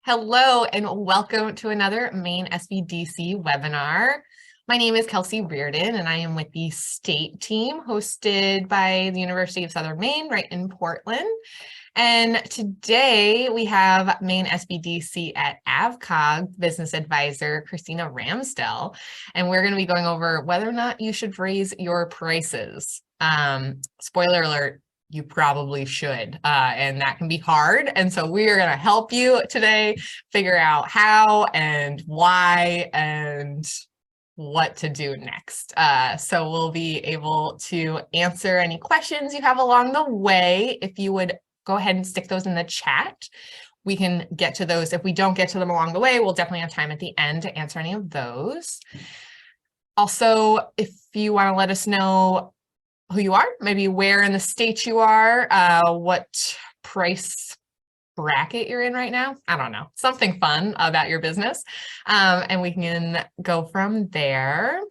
Hello and welcome to another Maine SBDC webinar. My name is Kelsey Reardon and I am with the state team hosted by the University of Southern Maine right in Portland. And today we have Maine SBDC at AVCOG business advisor Christina Ramsdell, and we're going to be going over whether or not you should raise your prices. Spoiler alert, you probably should, and that can be hard. And so we are going to help you today figure out how and why and what to do next. So we'll be able to answer any questions you have along the way. If you would go ahead and stick those in the chat, we can get to those. If we don't get to them along the way, we'll definitely have time at the end to answer any of those. Also, if you want to let us know who you are, maybe where in the state you are, what price bracket you're in right now, I don't know, something fun about your business, and we can go from there.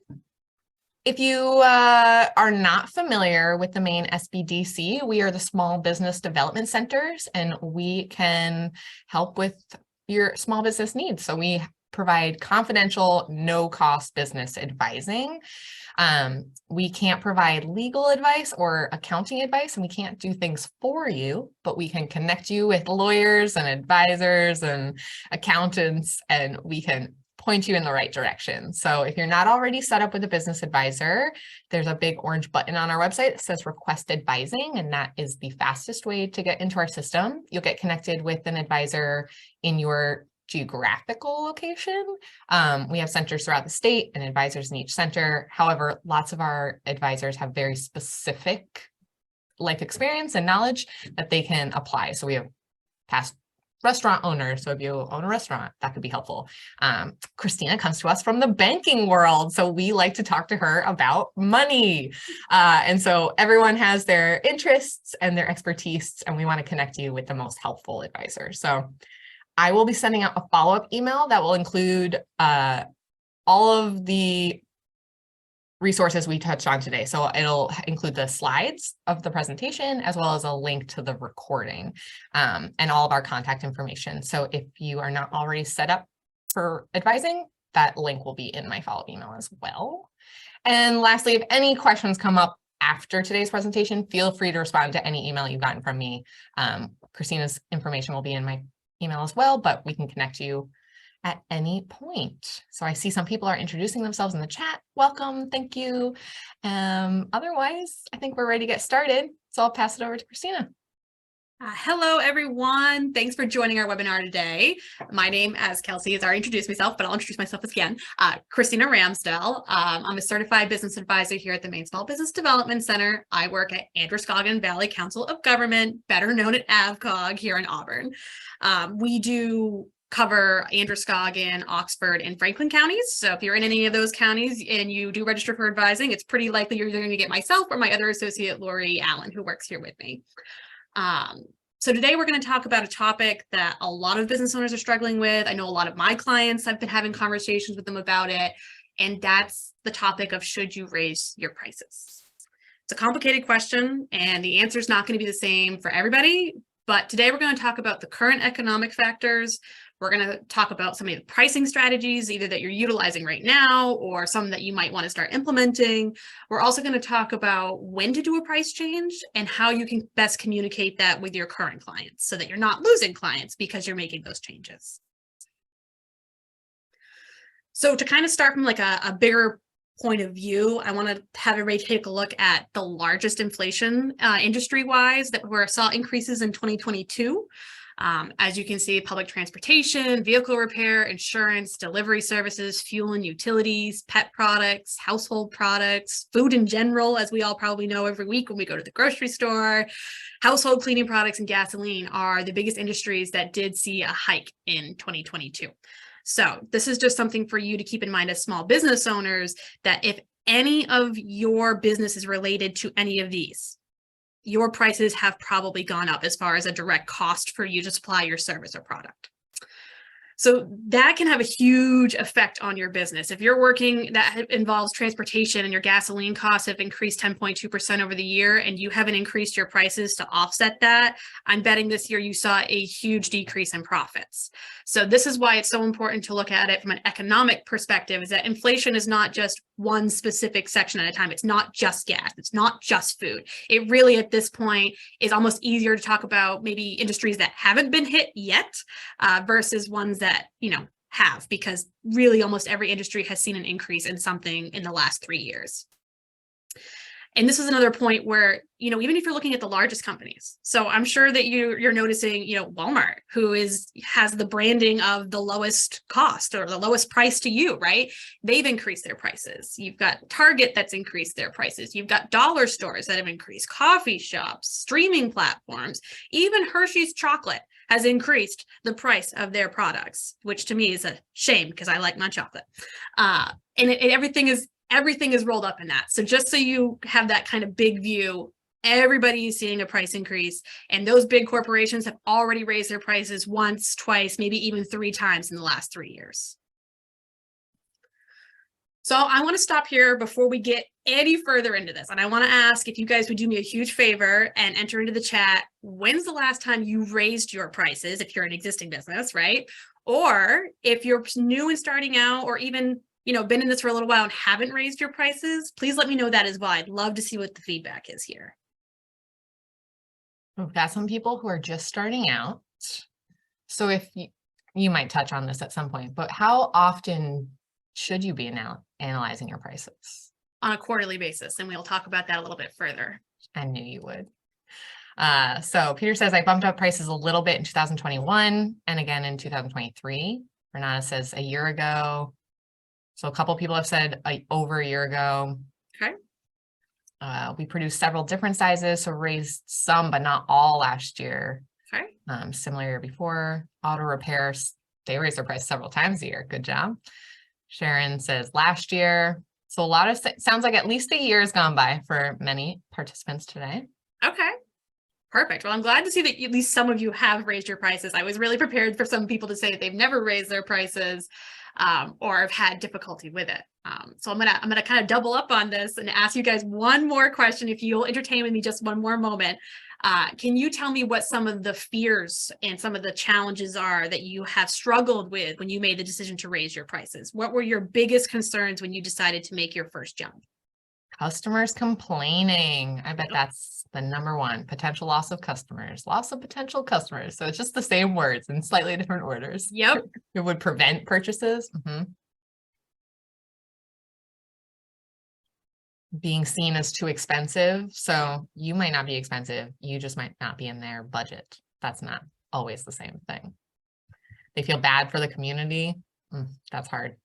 If you are not familiar with the Maine SBDC, we are the Small Business Development Centers, and we can help with your small business needs. So we provide confidential, no-cost business advising. We can't provide legal advice or accounting advice, and we can't do things for you, but we can connect you with lawyers and advisors and accountants, and we can point you in the right direction. So if you're not already set up with a business advisor, there's a big orange button on our website that says request advising, and that is the fastest way to get into our system. You'll get connected with an advisor in your geographical location. We have centers throughout the state and advisors in each center. However, lots of our advisors have very specific life experience and knowledge that they can apply. So we have past restaurant owners. So if you own a restaurant, that could be helpful. Christina comes to us from the banking world, so we like to talk to her about money. And so everyone has their interests and their expertise, and we want to connect you with the most helpful advisor. So I will be sending out a follow-up email that will include all of the resources we touched on today. So it'll include the slides of the presentation as well as a link to the recording and all of our contact information. So if you are not already set up for advising, that link will be in my follow-up email as well. And lastly, if any questions come up after today's presentation, feel free to respond to any email you've gotten from me. Christina's information will be in my email as well, but we can connect you at any point. So I see some people are introducing themselves in the chat. Welcome, thank you. Otherwise, I think we're ready to get started. So I'll pass it over to Christina. Hello, everyone. Thanks for joining our webinar today. My name, as Kelsey has already introduced myself, but I'll introduce myself again. Christina Ramsdell. I'm a certified business advisor here at the Maine Small Business Development Center. I work at Androscoggin Valley Council of Government, better known as AVCOG here in Auburn. We do cover Androscoggin, Oxford, and Franklin counties. So if you're in any of those counties and you do register for advising, it's pretty likely you're going to get myself or my other associate, Lori Allen, who works here with me. So today we're going to talk about a topic that a lot of business owners are struggling with. I know a lot of my clients, I've been having conversations with them about it, and that's the topic of should you raise your prices? It's a complicated question, and the answer is not going to be the same for everybody, but today we're going to talk about the current economic factors. We're going to talk about some of the pricing strategies, either that you're utilizing right now or some that you might want to start implementing. We're also going to talk about when to do a price change and how you can best communicate that with your current clients so that you're not losing clients because you're making those changes. So to kind of start from like a bigger point of view, I want to have everybody take a look at the largest inflation industry-wise that we saw increases in 2022. As you can see, public transportation, vehicle repair, insurance, delivery services, fuel and utilities, pet products, household products, food in general, as we all probably know every week when we go to the grocery store, household cleaning products and gasoline are the biggest industries that did see a hike in 2022. So this is just something for you to keep in mind as small business owners, that if any of your business is related to any of these, your prices have probably gone up as far as a direct cost for you to supply your service or product. So that can have a huge effect on your business. If you're working that involves transportation and your gasoline costs have increased 10.2% over the year and you haven't increased your prices to offset that, I'm betting this year you saw a huge decrease in profits. So this is why it's so important to look at it from an economic perspective, is that inflation is not just one specific section at a time. It's not just gas. It's not just food. It really, at this point, is almost easier to talk about maybe industries that haven't been hit yet versus ones that, have, because really almost every industry has seen an increase in something in the last 3 years. And this is another point where, even if you're looking at the largest companies, so I'm sure that you're noticing, Walmart, who has the branding of the lowest cost or the lowest price to you, right? They've increased their prices. You've got Target that's increased their prices. You've got dollar stores that have increased, coffee shops, streaming platforms, even Hershey's chocolate has increased the price of their products, which to me is a shame because I like my chocolate. And everything is rolled up in that. So just so you have that kind of big view, everybody is seeing a price increase, and those big corporations have already raised their prices once, twice, maybe even 3 times in the last 3 years. So I want to stop here before we get any further into this. And I want to ask if you guys would do me a huge favor and enter into the chat, when's the last time you raised your prices if you're an existing business, right? Or if you're new and starting out, or even been in this for a little while and haven't raised your prices, please let me know that as well. I'd love to see what the feedback is here. We've got some people who are just starting out. So if you might touch on this at some point, but how often should you be now analyzing your prices? On a quarterly basis, and we'll talk about that a little bit further. I knew you would. So Peter says, I bumped up prices a little bit in 2021 and again in 2023. Renata says a year ago. So a couple people have said over a year ago. Okay. We produced several different sizes, so raised some, but not all last year. Okay. Similar year before. Auto repairs, they raised their price several times a year. Good job. Sharon says last year. So a lot of, sounds like at least a year has gone by for many participants today. Okay. Perfect. Well, I'm glad to see that at least some of you have raised your prices. I was really prepared for some people to say that they've never raised their prices or have had difficulty with it. So I'm gonna kind of double up on this and ask you guys one more question. If you'll entertain with me just one more moment, can you tell me what some of the fears and some of the challenges are that you have struggled with when you made the decision to raise your prices? What were your biggest concerns when you decided to make your first jump? Customers complaining. I bet that's the number one. Potential loss of customers, loss of potential customers. So it's just the same words in slightly different orders. Yep. It would prevent purchases. Being seen as too expensive. So you might not be expensive. You just might not be in their budget. That's not always the same thing. They feel bad for the community. That's hard.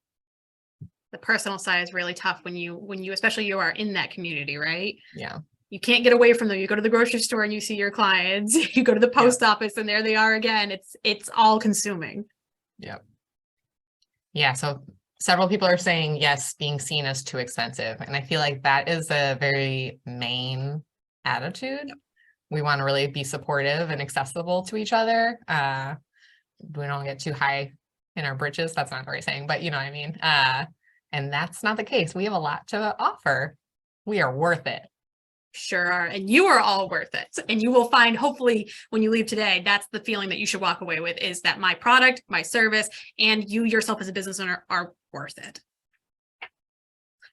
The personal side is really tough when you especially you are in that community, right? Yeah. You can't get away from them. You go to the grocery store and you see your clients. You go to the post office and there they are again. It's all consuming. Yep. Yeah. So several people are saying, yes, being seen as too expensive. And I feel like that is a very Maine attitude. Yep. We want to really be supportive and accessible to each other. We don't get too high in our britches. That's not the right saying, but you know what I mean? And that's not the case. We have a lot to offer. We are worth it. Sure are. And you are all worth it. And you will find, hopefully, when you leave today, that's the feeling that you should walk away with, is that my product, my service, and you yourself as a business owner are worth it.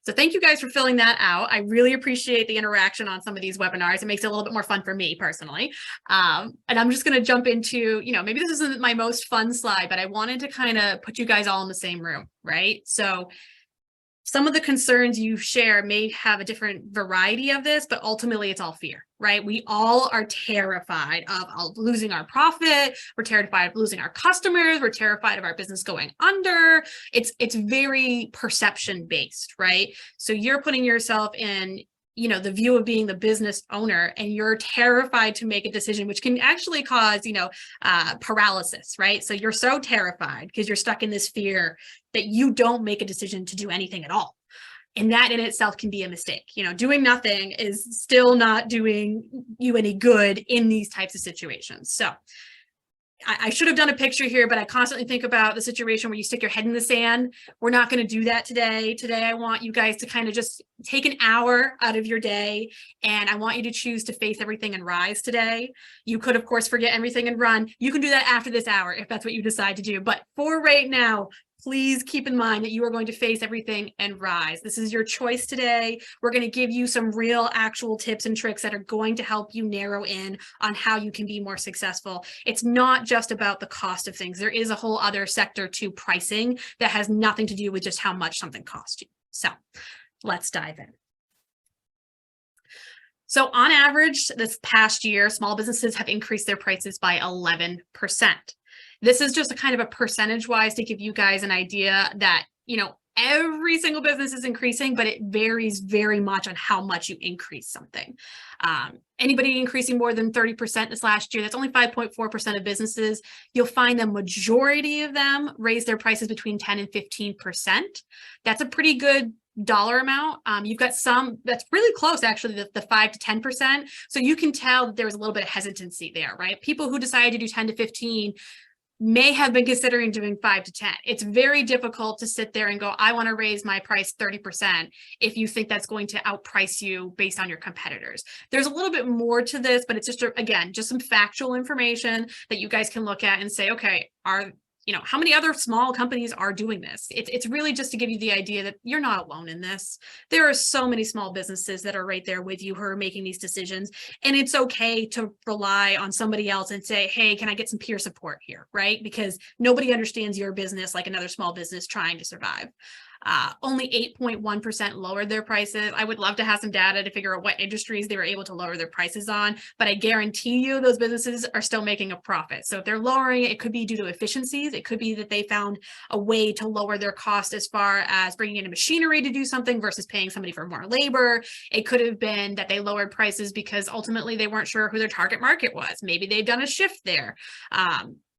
So thank you guys for filling that out. I really appreciate the interaction on some of these webinars. It makes it a little bit more fun for me personally. And I'm just going to jump into, maybe this isn't my most fun slide, but I wanted to kind of put you guys all in the same room, right? So some of the concerns you share may have a different variety of this, but ultimately it's all fear, right? We all are terrified of losing our profit. We're terrified of losing our customers. We're terrified of our business going under. It's very perception based, right? So you're putting yourself in, the view of being the business owner, and you're terrified to make a decision, which can actually cause, paralysis, right? So you're so terrified because you're stuck in this fear that you don't make a decision to do anything at all. And that in itself can be a mistake. Doing nothing is still not doing you any good in these types of situations. So I should have done a picture here, but I constantly think about the situation where you stick your head in the sand. We're not going to do that today. Today, I want you guys to kind of just take an hour out of your day, and I want you to choose to face everything and rise today. You could, of course, forget everything and run. You can do that after this hour if that's what you decide to do. But for right now, please keep in mind that you are going to face everything and rise. This is your choice today. We're going to give you some real actual tips and tricks that are going to help you narrow in on how you can be more successful. It's not just about the cost of things. There is a whole other sector to pricing that has nothing to do with just how much something costs you. So let's dive in. So on average, this past year, small businesses have increased their prices by 11%. This is just a kind of a percentage wise to give you guys an idea that, every single business is increasing, but it varies very much on how much you increase something. Anybody increasing more than 30% this last year, that's only 5.4% of businesses. You'll find the majority of them raise their prices between 10 and 15%. That's a pretty good dollar amount. You've got some that's really close, actually, the 5 to 10%. So you can tell that there was a little bit of hesitancy there, right? People who decided to do 10 to 15 may have been considering doing 5 to 10. It's very difficult to sit there and go, I want to raise my price 30% if you think that's going to outprice you based on your competitors. There's a little bit more to this, but it's just, again, just some factual information that you guys can look at and say, okay, how many other small companies are doing this? It's really just to give you the idea that you're not alone in this. There are so many small businesses that are right there with you who are making these decisions. And it's okay to rely on somebody else and say, hey, can I get some peer support here, right? Because nobody understands your business like another small business trying to survive. Only 8.1% lowered their prices. I would love to have some data to figure out what industries they were able to lower their prices on, but I guarantee you those businesses are still making a profit. So if they're lowering it could be due to efficiencies. It could be that they found a way to lower their cost as far as bringing in a machinery to do something versus paying somebody for more labor. It could have been that they lowered prices because ultimately they weren't sure who their target market was. Maybe they've done a shift there.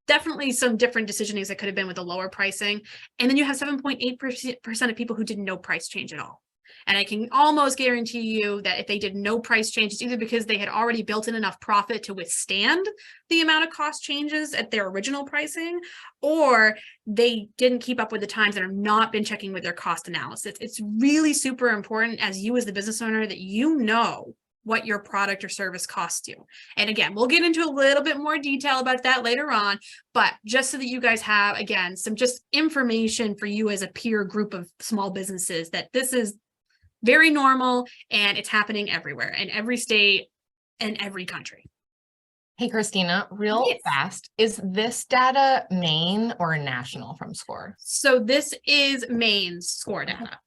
Definitely some different decisionings that could have been with the lower pricing. And then you have 7.8% of people who did no price change at all. And I can almost guarantee you that if they did no price change, it's either because they had already built in enough profit to withstand the amount of cost changes at their original pricing, or they didn't keep up with the times and have not been checking with their cost analysis. It's really super important as you as the business owner that you know what your product or service costs you. And again, we'll get into a little bit more detail about that later on, but just so that you guys have, again, some just information for you as a peer group of small businesses that this is very normal and it's happening everywhere in every state and every country. Hey, Christina, real fast, is this data Maine or national from SCORE? So this is Maine's SCORE data.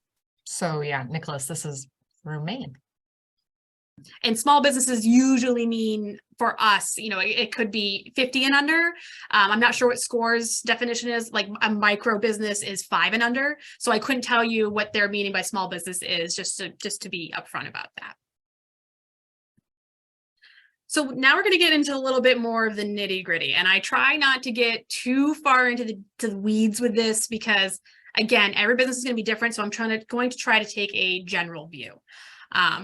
So yeah, Nicholas, this is through Maine. And small businesses usually mean for us, it could be 50 and under. I'm not sure what SCORE's definition is. Like a micro business is 5 and under. So I couldn't tell you what their meaning by small business is, just to be upfront about that. So now we're going to get into a little bit more of the nitty gritty. And I try not to get too far into the weeds with this because, again, every business is going to be different. So I'm going to try to take a general view.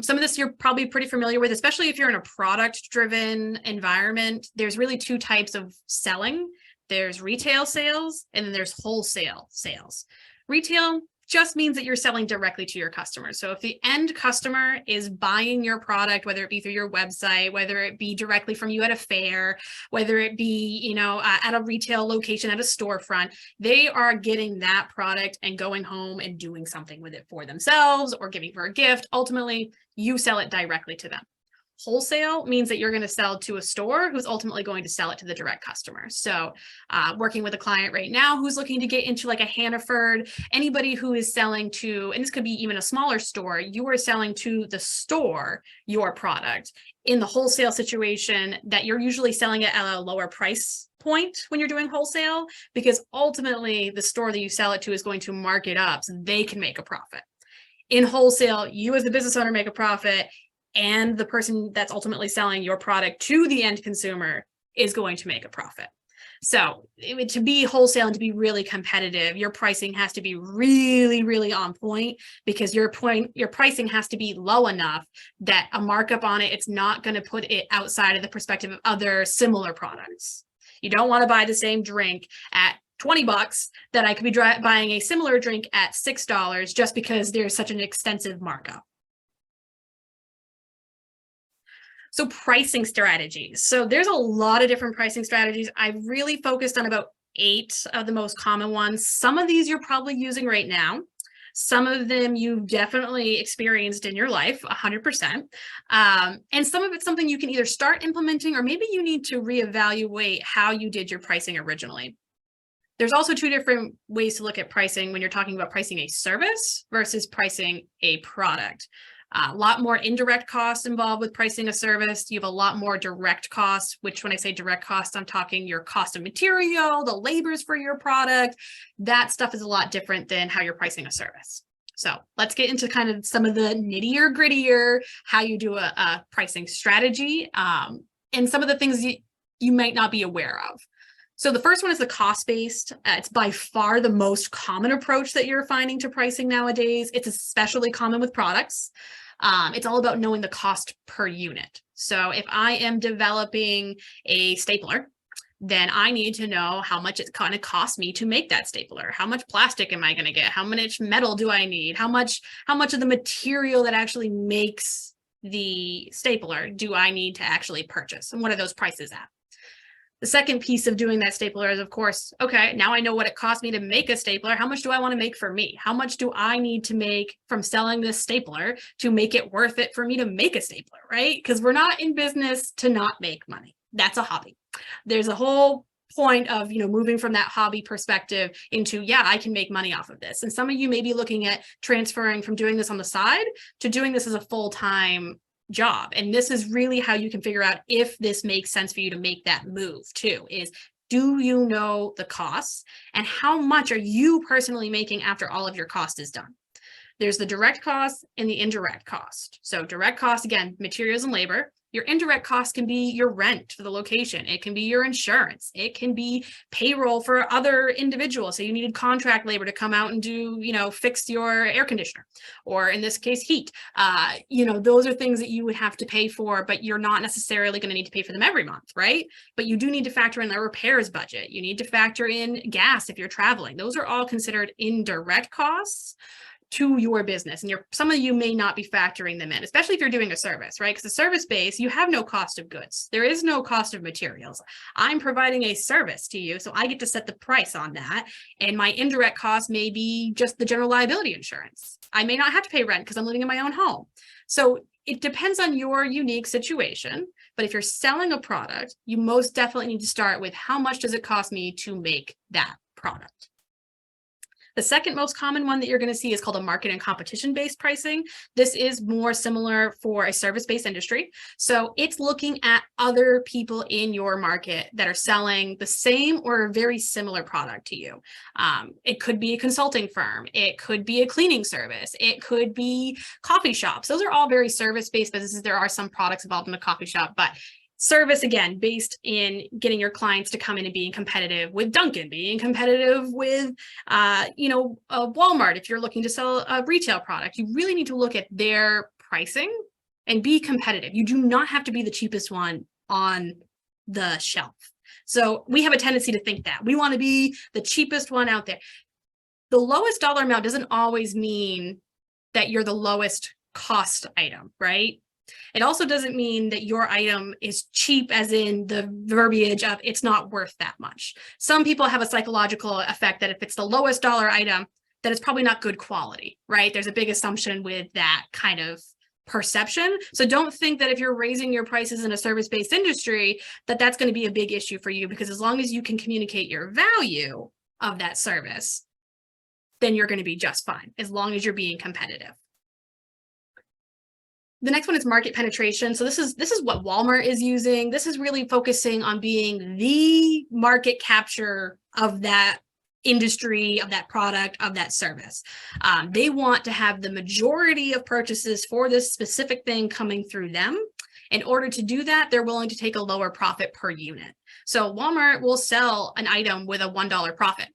Some of this you're probably pretty familiar with, especially if you're in a product-driven environment. There's really 2 types of selling. There's retail sales, and then there's wholesale sales. Retail just means that you're selling directly to your customers. So if the end customer is buying your product, whether it be through your website, whether it be directly from you at a fair, whether it be, at a retail location, at a storefront, they are getting that product and going home and doing something with it for themselves or giving for a gift. Ultimately, you sell it directly to them. Wholesale means that you're going to sell to a store who's ultimately going to sell it to the direct customer. So working with a client right now who's looking to get into like a Hannaford, anybody who is selling to, and this could be even a smaller store, you are selling to the store your product. In the wholesale situation, that you're usually selling it at a lower price point when you're doing wholesale, because ultimately the store that you sell it to is going to mark it up so they can make a profit. In wholesale, you as the business owner make a profit, and the person that's ultimately selling your product to the end consumer is going to make a profit. So to be wholesale and to be really competitive, your pricing has to be really, really on point, because your pricing has to be low enough that a markup on it, it's not going to put it outside of the perspective of other similar products. You don't want to buy the same drink at $20 that I could be buying a similar drink at $6 just because there's such an extensive markup. So pricing strategies. So there's a lot of different pricing strategies. I've really focused on about 8 of the most common ones. Some of these you're probably using right now. Some of them you've definitely experienced in your life, 100%. And some of it's something you can either start implementing, or maybe you need to reevaluate how you did your pricing originally. There's also 2 different ways to look at pricing when you're talking about pricing a service versus pricing a product. A lot more indirect costs involved with pricing a service. You have a lot more direct costs, which when I say direct costs, I'm talking your cost of material, the labors for your product. That stuff is a lot different than how you're pricing a service. So let's get into kind of some of the nittier grittier, how you do a pricing strategy, and some of the things you might not be aware of. So the first one is the cost-based. It's by far the most common approach that you're finding to pricing nowadays. It's especially common with products. It's all about knowing the cost per unit. So if I am developing a stapler, then I need to know how much it's going to cost me to make that stapler. How much plastic am I going to get? How much metal do I need? How much of the material that actually makes the stapler do I need to actually purchase? And what are those prices at? The second piece of doing that stapler is, of course, okay, now I know what it costs me to make a stapler. How much do I want to make for me? How much do I need to make from selling this stapler to make it worth it for me to make a stapler, right? Because we're not in business to not make money. That's a hobby. There's a whole point of, moving from that hobby perspective into, yeah, I can make money off of this. And some of you may be looking at transferring from doing this on the side to doing this as a full-time job. And this is really how you can figure out if this makes sense for you to make that move too, is do you know the costs and how much are you personally making after all of your cost is done? There's the direct cost and the indirect cost. So direct cost, again, materials and labor. Your indirect costs can be your rent for the location. It can be your insurance. It can be payroll for other individuals. So you needed contract labor to come out and do, fix your air conditioner, or in this case, heat. Those are things that you would have to pay for, but you're not necessarily going to need to pay for them every month, right? But you do need to factor in a repairs budget. You need to factor in gas if you're traveling. Those are all considered indirect costs to your business. And some of you may not be factoring them in, especially if you're doing a service, right? Because the service base, you have no cost of goods. There is no cost of materials. I'm providing a service to you, so I get to set the price on that. And my indirect cost may be just the general liability insurance. I may not have to pay rent because I'm living in my own home. So it depends on your unique situation. But if you're selling a product, you most definitely need to start with how much does it cost me to make that product? The second most common one that you're going to see is called a market and competition-based pricing. This is more similar for a service-based industry. So it's looking at other people in your market that are selling the same or very similar product to you. It could be a consulting firm. It could be a cleaning service. It could be coffee shops. Those are all very service-based businesses. There are some products involved in a coffee shop, but service, again, based in getting your clients to come in and being competitive with Dunkin', being competitive with, Walmart. If you're looking to sell a retail product, you really need to look at their pricing and be competitive. You do not have to be the cheapest one on the shelf. So we have a tendency to think that we want to be the cheapest one out there. The lowest dollar amount doesn't always mean that you're the lowest cost item, right? It also doesn't mean that your item is cheap, as in the verbiage of it's not worth that much. Some people have a psychological effect that if it's the lowest dollar item, that it's probably not good quality, right? There's a big assumption with that kind of perception. So don't think that if you're raising your prices in a service-based industry, that that's going to be a big issue for you, because as long as you can communicate your value of that service, then you're going to be just fine, as long as you're being competitive. The next one is market penetration. So this is what Walmart is using. This is really focusing on being the market capture of that industry, of that product, of that service. They want to have the majority of purchases for this specific thing coming through them. In order to do that, they're willing to take a lower profit per unit. So Walmart will sell an item with a $1 profit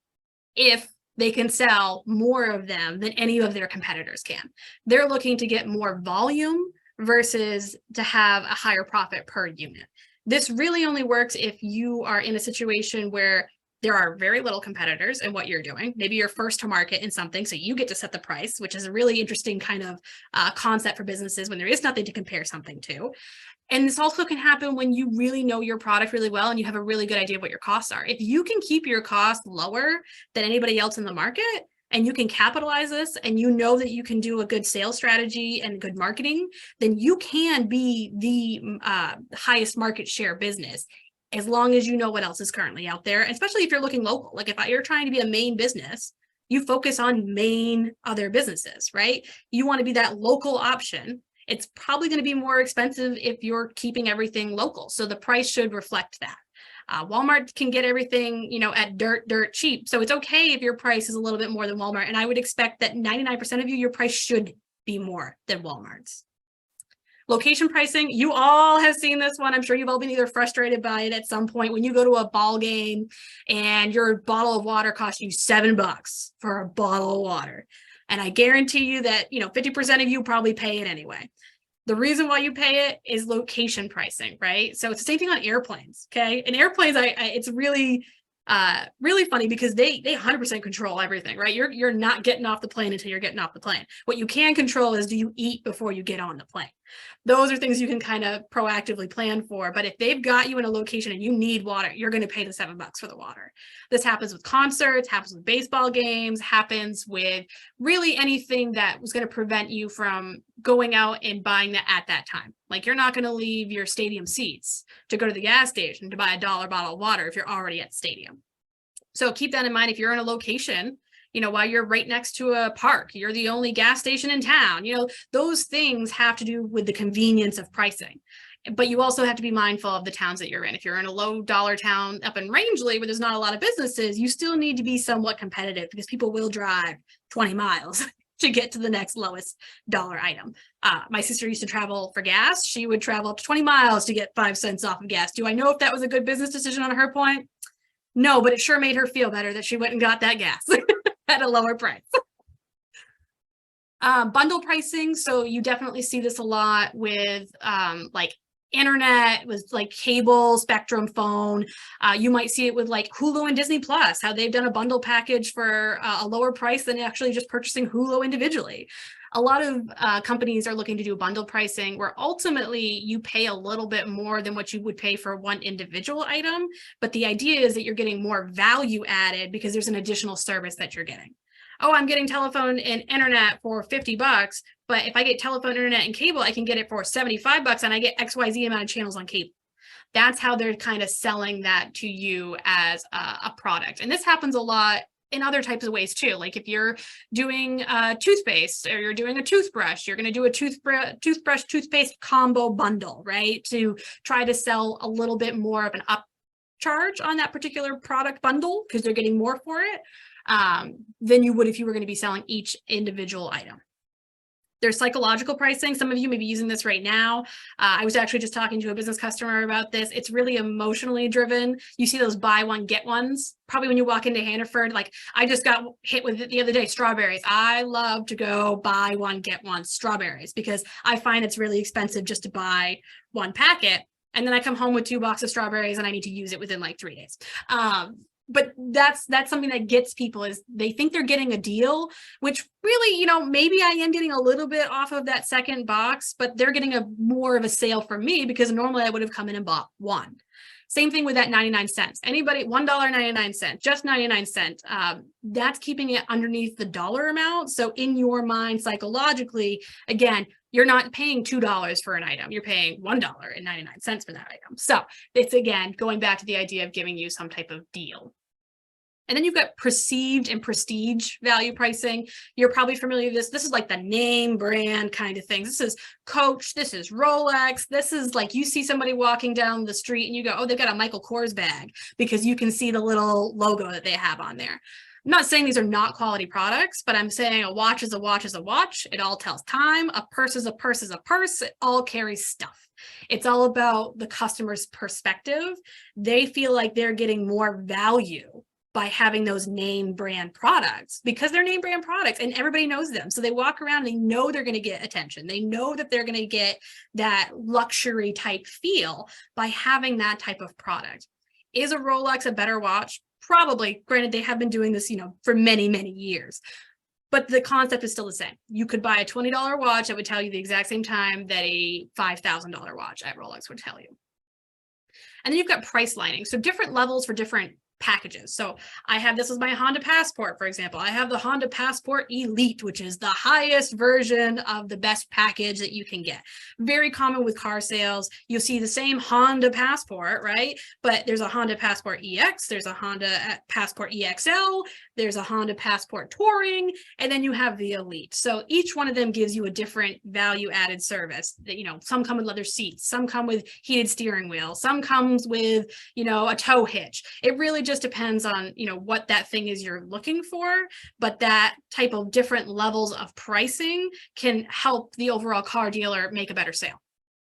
if they can sell more of them than any of their competitors can. They're looking to get more volume versus to have a higher profit per unit. This really only works if you are in a situation where there are very little competitors in what you're doing. Maybe you're first to market in something, so you get to set the price, which is a really interesting kind of concept for businesses when there is nothing to compare something to. And this also can happen when you really know your product really well and you have a really good idea of what your costs are. If you can keep your costs lower than anybody else in the market, and you can capitalize this, and you know that you can do a good sales strategy and good marketing, then you can be the highest market share business, as long as you know what else is currently out there, especially if you're looking local. Like if you're trying to be a Maine business, you focus on Maine other businesses, right? You want to be that local option. It's probably going to be more expensive if you're keeping everything local. So the price should reflect that. Walmart can get everything, at dirt cheap. So it's okay if your price is a little bit more than Walmart. And I would expect that 99% of you, your price should be more than Walmart's. Location pricing, you all have seen this one. I'm sure you've all been either frustrated by it at some point when you go to a ball game and your bottle of water costs you $7 for a bottle of water. And I guarantee you that, 50% of you probably pay it anyway. The reason why you pay it is location pricing, right? So it's the same thing on airplanes, okay? And airplanes, it's really funny because they 100% control everything, right? You're not getting off the plane until you're getting off the plane. What you can control is, do you eat before you get on the plane? Those are things you can kind of proactively plan for. But if they've got you in a location and you need water, you're going to pay the $7 for the water. This happens with concerts, happens with baseball games, happens with really anything that was going to prevent you from going out and buying that at that time. Like you're not going to leave your stadium seats to go to the gas station to buy a $1 bottle of water if you're already at the stadium. So keep that in mind. If you're in a location, while you're right next to a park, you're the only gas station in town, those things have to do with the convenience of pricing. But you also have to be mindful of the towns that you're in. If you're in a low dollar town up in Rangeley where there's not a lot of businesses, you still need to be somewhat competitive because people will drive 20 miles to get to the next lowest dollar item. My sister used to travel for gas. She would travel up to 20 miles to get 5 cents off of gas. Do I know if that was a good business decision on her point? No, but it sure made her feel better that she went and got that gas at a lower price. Bundle pricing. So you definitely see this a lot with like internet, with like cable, Spectrum phone. You might see it with like Hulu and Disney Plus, how they've done a bundle package for a lower price than actually just purchasing Hulu individually. A lot of companies are looking to do bundle pricing where ultimately you pay a little bit more than what you would pay for one individual item. But the idea is that you're getting more value added because there's an additional service that you're getting. Oh, I'm getting telephone and internet for $50, but if I get telephone, internet, and cable, I can get it for $75 and I get XYZ amount of channels on cable. That's how they're kind of selling that to you as a product. And this happens a lot in other types of ways too. Like if you're doing toothpaste or you're doing a toothbrush, you're going to do a toothbrush, toothpaste combo bundle, right? To try to sell a little bit more of an upcharge on that particular product bundle because they're getting more for it than you would if you were going to be selling each individual item. There's psychological pricing. Some of you may be using this right now. I was actually just talking to a business customer about this. It's really emotionally driven. You see those buy one, get ones. Probably when you walk into Hannaford, like I just got hit with it the other day, strawberries. I love to go buy one, get one strawberries because I find it's really expensive just to buy one packet. And then I come home with 2 boxes of strawberries and I need to use it within like 3 days. But that's something that gets people is they think they're getting a deal, which really, maybe I am getting a little bit off of that second box, but they're getting a more of a sale from me because normally I would have come in and bought one. Same thing with that 99 cents. Anybody, $1.99, just 99 cents. That's keeping it underneath the dollar amount. So in your mind, psychologically, again, you're not paying $2 for an item. You're paying $1.99 for that item. So it's, again, going back to the idea of giving you some type of deal. And then you've got perceived and prestige value pricing. You're probably familiar with this. This is like the name brand kind of things. This is Coach. This is Rolex. This is like you see somebody walking down the street and you go, oh, they've got a Michael Kors bag because you can see the little logo that they have on there. I'm not saying these are not quality products, but I'm saying a watch is a watch is a watch. It all tells time. A purse is a purse is a purse. It all carries stuff. It's all about the customer's perspective. They feel like they're getting more value by having those name brand products, because they're name brand products and everybody knows them. So they walk around and they know they're going to get attention. They know that they're going to get that luxury type feel by having that type of product. Is a Rolex a better watch? Probably. Granted, they have been doing this, for many, many years. But the concept is still the same. You could buy a $20 watch that would tell you the exact same time that a $5,000 watch at Rolex would tell you. And then you've got price lining. So different levels for different packages. So I have, this is my Honda Passport, for example. I have the Honda Passport Elite, which is the highest version of the best package that you can get. Very common with car sales. You'll see the same Honda Passport, right? But there's a Honda Passport EX, there's a Honda Passport EXL, there's a Honda Passport Touring, and then you have the Elite. So each one of them gives you a different value added service. That, some come with leather seats, some come with heated steering wheel, some comes with, a tow hitch. It really just depends on, what that thing is you're looking for, but that type of different levels of pricing can help the overall car dealer make a better sale,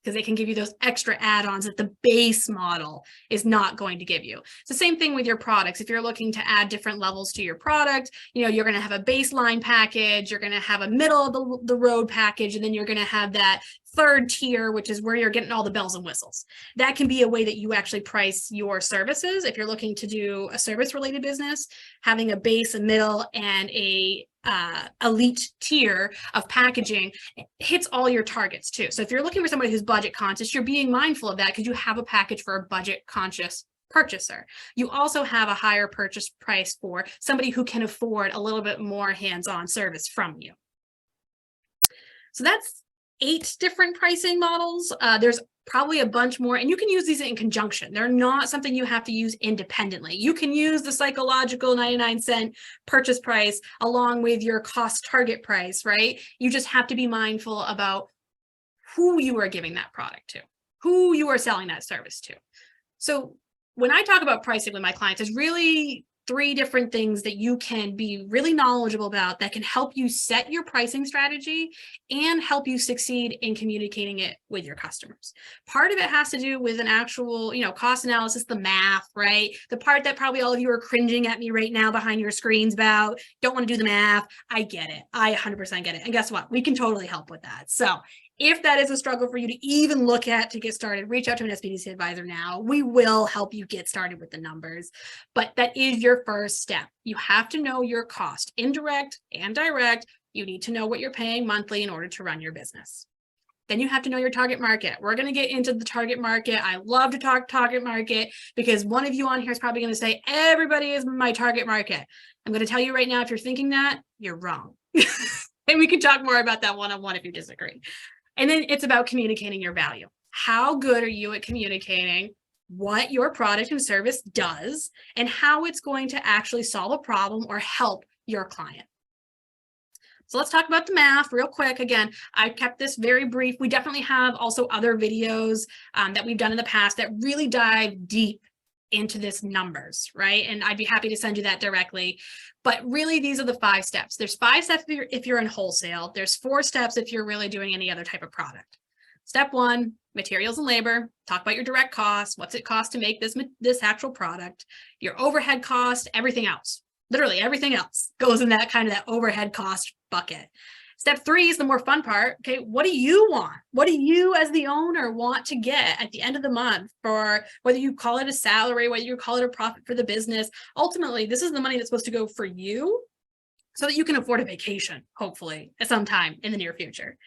because they can give you those extra add-ons that the base model is not going to give you. It's the same thing with your products. If you're looking to add different levels to your product, you're going to have a baseline package, you're going to have a middle of the road package, and then you're going to have that third tier, which is where you're getting all the bells and whistles. That can be a way that you actually price your services. If you're looking to do a service related business, having a base, a middle, and a elite tier of packaging hits all your targets too. So if you're looking for somebody who's budget conscious, you're being mindful of that because you have a package for a budget conscious purchaser. You also have a higher purchase price for somebody who can afford a little bit more hands-on service from you. So that's 8 different pricing models. There's probably a bunch more, and you can use these in conjunction. They're not something you have to use independently. You can use the psychological 99-cent purchase price along with your cost target price, right? You just have to be mindful about who you are giving that product to, who you are selling that service to. So when I talk about pricing with my clients, there's really 3 different things that you can be really knowledgeable about that can help you set your pricing strategy and help you succeed in communicating it with your customers. Part of it has to do with an actual, cost analysis, the math, right? The part that probably all of you are cringing at me right now behind your screens about, don't want to do the math. I get it. I 100% get it. And guess what? We can totally help with that. So if that is a struggle for you to even look at to get started, reach out to an SBDC advisor now. We will help you get started with the numbers, but that is your first step. You have to know your cost, indirect and direct. You need to know what you're paying monthly in order to run your business. Then you have to know your target market. We're going to get into the target market. I love to talk target market because one of you on here is probably going to say, everybody is my target market. I'm going to tell you right now, if you're thinking that, you're wrong. And we can talk more about that one-on-one if you disagree. And then it's about communicating your value. How good are you at communicating what your product and service does and how it's going to actually solve a problem or help your client? So let's talk about the math real quick. Again, I kept this very brief. We definitely have also other videos that we've done in the past that really dive deep into this numbers, right? And I'd be happy to send you that directly. But really, these are the 5 steps. There's 5 steps if you're in wholesale. There's 4 steps if you're really doing any other type of product. Step 1, materials and labor. Talk about your direct costs. What's it cost to make this actual product? Your overhead cost, everything else. Literally everything else goes in that kind of that overhead cost bucket. Step 3 is the more fun part. Okay, what do you want? What do you as the owner want to get at the end of the month, for whether you call it a salary, whether you call it a profit for the business? Ultimately, this is the money that's supposed to go for you so that you can afford a vacation, hopefully, at some time in the near future.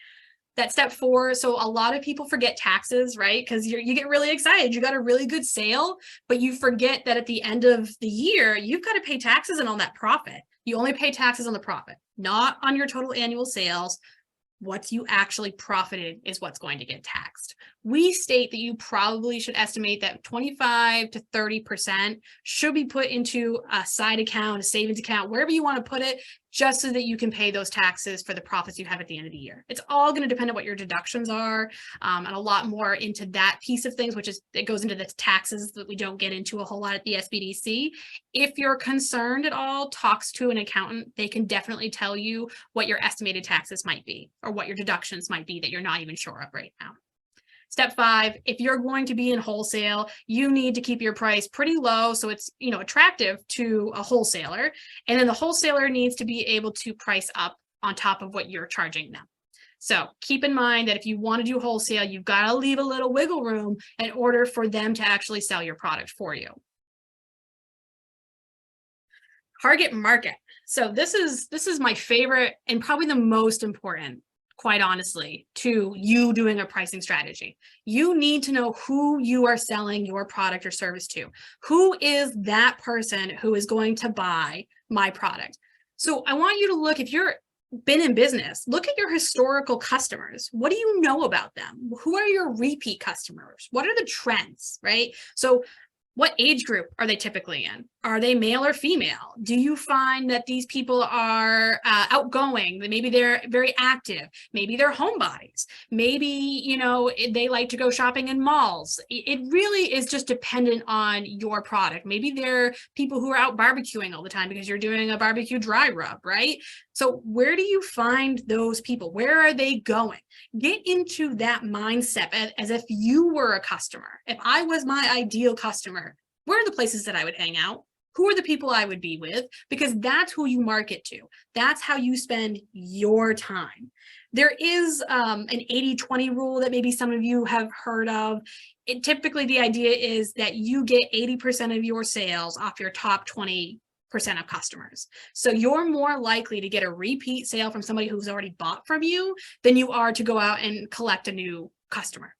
That step 4, so a lot of people forget taxes, right? Because you get really excited. You got a really good sale, but you forget that at the end of the year, you've got to pay taxes and on that profit. You only pay taxes on the profit, not on your total annual sales. What you actually profited is what's going to get taxed. We state that you probably should estimate that 25 to 30% should be put into a side account, a savings account, wherever you want to put it, just so that you can pay those taxes for the profits you have at the end of the year. It's all going to depend on what your deductions are, and a lot more into that piece of things, which is, it goes into the taxes that we don't get into a whole lot at the SBDC. If you're concerned at all, talks to an accountant. They can definitely tell you what your estimated taxes might be or what your deductions might be that you're not even sure of right now. Step 5, if you're going to be in wholesale, you need to keep your price pretty low so it's, attractive to a wholesaler. And then the wholesaler needs to be able to price up on top of what you're charging them. So keep in mind that if you want to do wholesale, you've got to leave a little wiggle room in order for them to actually sell your product for you. Target market. So this is my favorite and probably the most important, quite honestly, to you doing a pricing strategy. You need to know who you are selling your product or service to. Who is that person who is going to buy my product? So I want you to look, if you're been in business, look at your historical customers. What do you know about them? Who are your repeat customers? What are the trends, right? So what age group are they typically in? Are they male or female? Do you find that these people are outgoing? Maybe they're very active. Maybe they're homebodies. Maybe, they like to go shopping in malls. It really is just dependent on your product. Maybe they're people who are out barbecuing all the time because you're doing a barbecue dry rub, right? So where do you find those people? Where are they going? Get into that mindset as if you were a customer. If I was my ideal customer, where are the places that I would hang out? Who are the people I would be with? Because that's who you market to. That's how you spend your time. There is an 80-20 rule that maybe some of you have heard of. Typically, the idea is that you get 80% of your sales off your top 20% of customers. So you're more likely to get a repeat sale from somebody who's already bought from you than you are to go out and collect a new customer.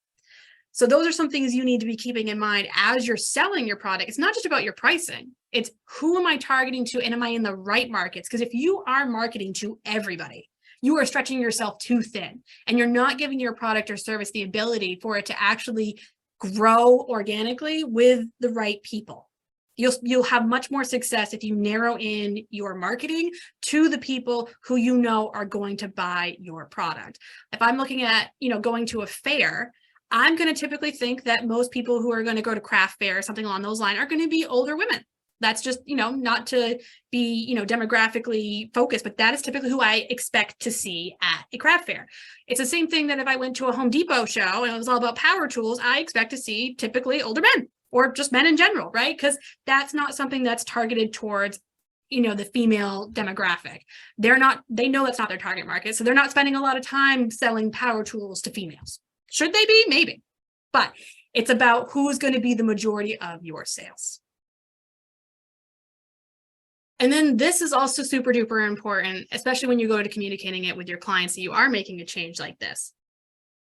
So those are some things you need to be keeping in mind as you're selling your product. It's not just about your pricing. It's who am I targeting to and am I in the right markets? Because if you are marketing to everybody, you are stretching yourself too thin and you're not giving your product or service the ability for it to actually grow organically with the right people. You'll have much more success if you narrow in your marketing to the people who you know are going to buy your product. If I'm looking at, going to a fair, I'm going to typically think that most people who are going to go to craft fair or something along those lines are going to be older women. That's just, not to be, demographically focused, but that is typically who I expect to see at a craft fair. It's the same thing that if I went to a Home Depot show and it was all about power tools, I expect to see typically older men or just men in general, right? Because that's not something that's targeted towards, the female demographic. They know that's not their target market. So they're not spending a lot of time selling power tools to females. Should they be? Maybe. But it's about who's going to be the majority of your sales. And then this is also super duper important, especially when you go to communicating it with your clients that you are making a change like this.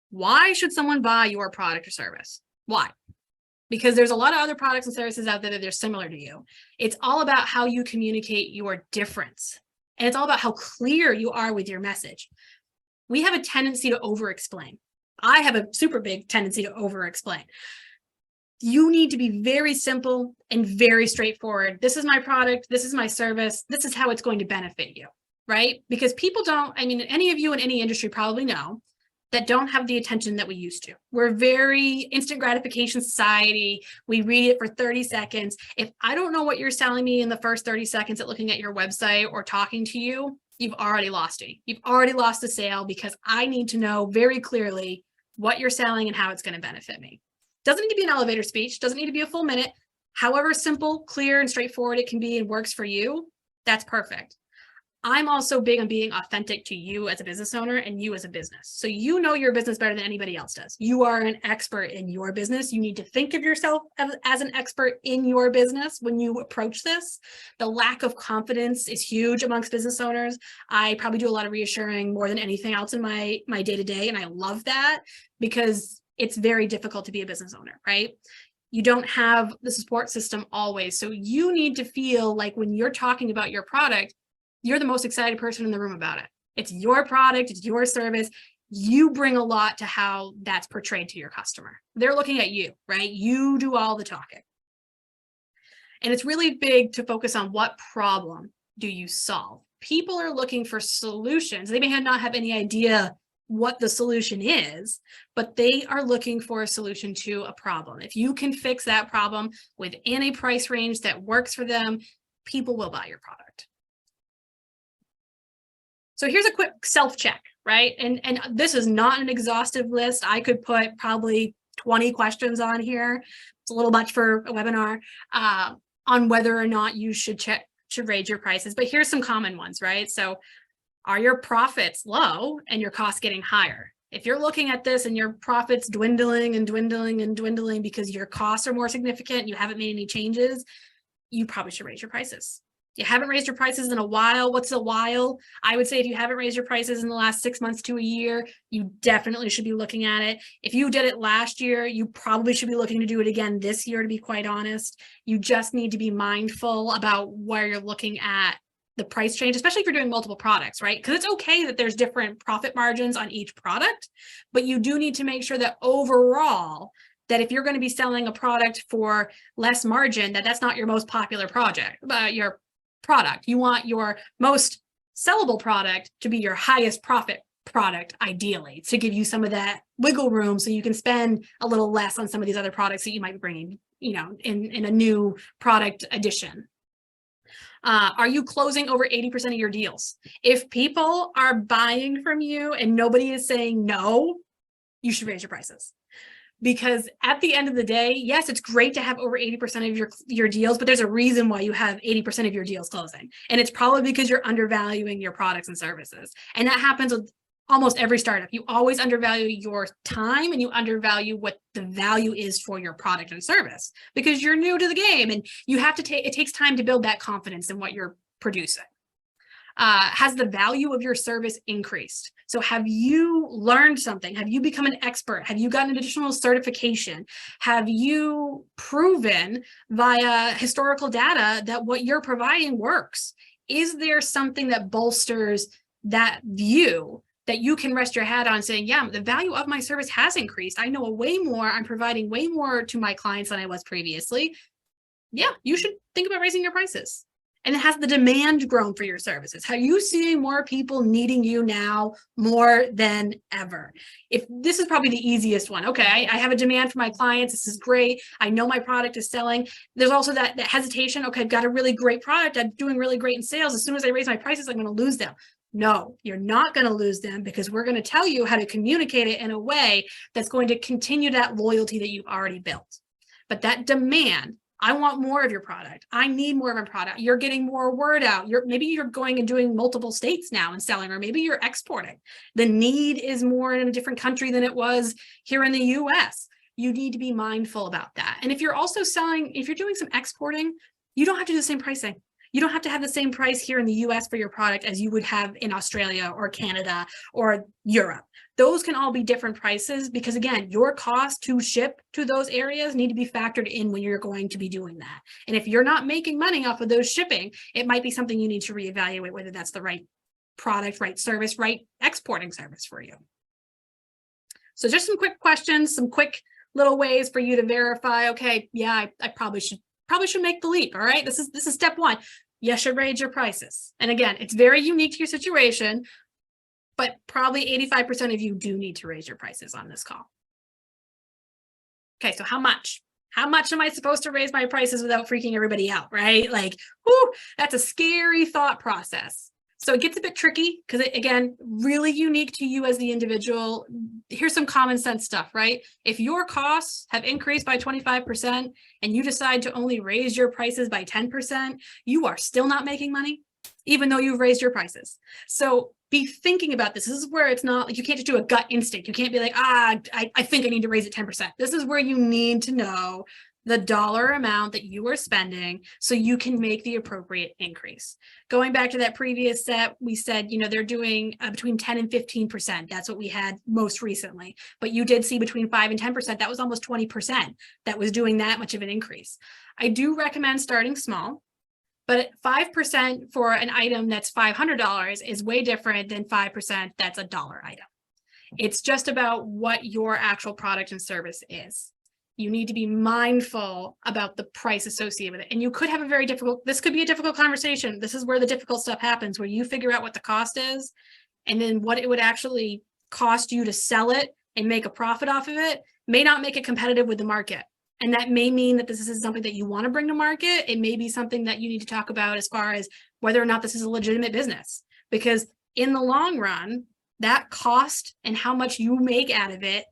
Why should someone buy your product or service? Why? Because there's a lot of other products and services out there that are similar to you. It's all about how you communicate your difference. And it's all about how clear you are with your message. We have a tendency to over-explain. I have a super big tendency to over-explain. You need to be very simple and very straightforward. This is my product. This is my service. This is how it's going to benefit you, right? Because people any of you in any industry probably know that don't have the attention that we used to. We're very instant gratification society. We read it for 30 seconds. If I don't know what you're selling me in the first 30 seconds at looking at your website or talking to you, you've already lost me. You've already lost the sale because I need to know very clearly what you're selling and how it's going to benefit me. Doesn't need to be an elevator speech, doesn't need to be a full minute. However simple, clear, and straightforward it can be and works for you, that's perfect. I'm also big on being authentic to you as a business owner and you as a business. So you know your business better than anybody else does. You are an expert in your business. You need to think of yourself as an expert in your business when you approach this. The lack of confidence is huge amongst business owners. I probably do a lot of reassuring more than anything else in my day-to-day, and I love that because it's very difficult to be a business owner, right? You don't have the support system always. So you need to feel like when you're talking about your product, you're the most excited person in the room about it. It's your product, it's your service. You bring a lot to how that's portrayed to your customer. They're looking at you, right? You do all the talking. And it's really big to focus on what problem do you solve. People are looking for solutions. They may not have any idea what the solution is, but they are looking for a solution to a problem. If you can fix that problem within a price range that works for them, people will buy your product. So here's a quick self-check, right? And this is not an exhaustive list. I could put probably 20 questions on here. It's a little much for a webinar on whether or not you should raise your prices. But here's some common ones, right? So are your profits low and your costs getting higher? If you're looking at this and your profits dwindling and dwindling and dwindling because your costs are more significant, you haven't made any changes, you probably should raise your prices. You haven't raised your prices in a while. What's a while? I would say if you haven't raised your prices in the last 6 months to a year, you definitely should be looking at it. If you did it last year, you probably should be looking to do it again this year, to be quite honest. You just need to be mindful about where you're looking at the price change, especially if you're doing multiple products, right? Because it's okay that there's different profit margins on each product, but you do need to make sure that overall, that if you're going to be selling a product for less margin, that's not your most popular your product. You want your most sellable product to be your highest profit product, ideally, to give you some of that wiggle room so you can spend a little less on some of these other products that you might be bringing, in a new product addition. Are you closing over 80% of your deals? If people are buying from you and nobody is saying no, you should raise your prices. Because at the end of the day, yes, it's great to have over 80% of your deals, but there's a reason why you have 80% of your deals closing. And it's probably because you're undervaluing your products and services. And that happens with almost every startup. You always undervalue your time and you undervalue what the value is for your product and service because you're new to the game and you have to it takes time to build that confidence in what you're producing. Has the value of your service increased? So have you learned something? Have you become an expert? Have you gotten an additional certification? Have you proven via historical data that what you're providing works? Is there something that bolsters that view that you can rest your head on saying, yeah, the value of my service has increased. I know way more. I'm providing way more to my clients than I was previously. Yeah, you should think about raising your prices. And has the demand grown for your services? Are you seeing more people needing you now more than ever? If this is probably the easiest one. Okay, I have a demand for my clients. This is great. I know my product is selling. There's also that hesitation. Okay, I've got a really great product. I'm doing really great in sales. As soon as I raise my prices, I'm going to lose them. No, you're not going to lose them because we're going to tell you how to communicate it in a way that's going to continue that loyalty that you've already built. But that demand, I want more of your product. I need more of a product. You're getting more word out. Maybe you're going and doing multiple states now and selling, or maybe you're exporting. The need is more in a different country than it was here in the US. You need to be mindful about that. And if you're also selling, if you're doing some exporting, you don't have to do the same pricing. You don't have to have the same price here in the US for your product as you would have in Australia or Canada or Europe. Those can all be different prices because, again, your cost to ship to those areas need to be factored in when you're going to be doing that. And if you're not making money off of those shipping, it might be something you need to reevaluate whether that's the right product, right service, right exporting service for you. So just some quick questions, some quick little ways for you to verify, okay, yeah, I probably should make the leap. All right. This is step one. You should raise your prices. And again, it's very unique to your situation, but probably 85% of you do need to raise your prices on this call. Okay. So how much? How much am I supposed to raise my prices without freaking everybody out? Right? Like, whew, that's a scary thought process. So it gets a bit tricky because, again, really unique to you as the individual. Here's some common sense stuff, right? If your costs have increased by 25% and you decide to only raise your prices by 10%, you are still not making money, even though you've raised your prices. So be thinking about this. This is where it's not like you can't just do a gut instinct. You can't be like, I think I need to raise it 10%. This is where you need to know the dollar amount that you are spending so you can make the appropriate increase. Going back to that previous set, we said, they're doing between 10 and 15%. That's what we had most recently. But you did see between 5 and 10%. That was almost 20% that was doing that much of an increase. I do recommend starting small, but 5% for an item that's $500 is way different than 5% that's a dollar item. It's just about what your actual product and service is. You need to be mindful about the price associated with it. And you could have this could be a difficult conversation. This is where the difficult stuff happens, where you figure out what the cost is and then what it would actually cost you to sell it and make a profit off of it may not make it competitive with the market. And that may mean that this is something that you want to bring to market. It may be something that you need to talk about as far as whether or not this is a legitimate business, because in the long run, that cost and how much you make out of it,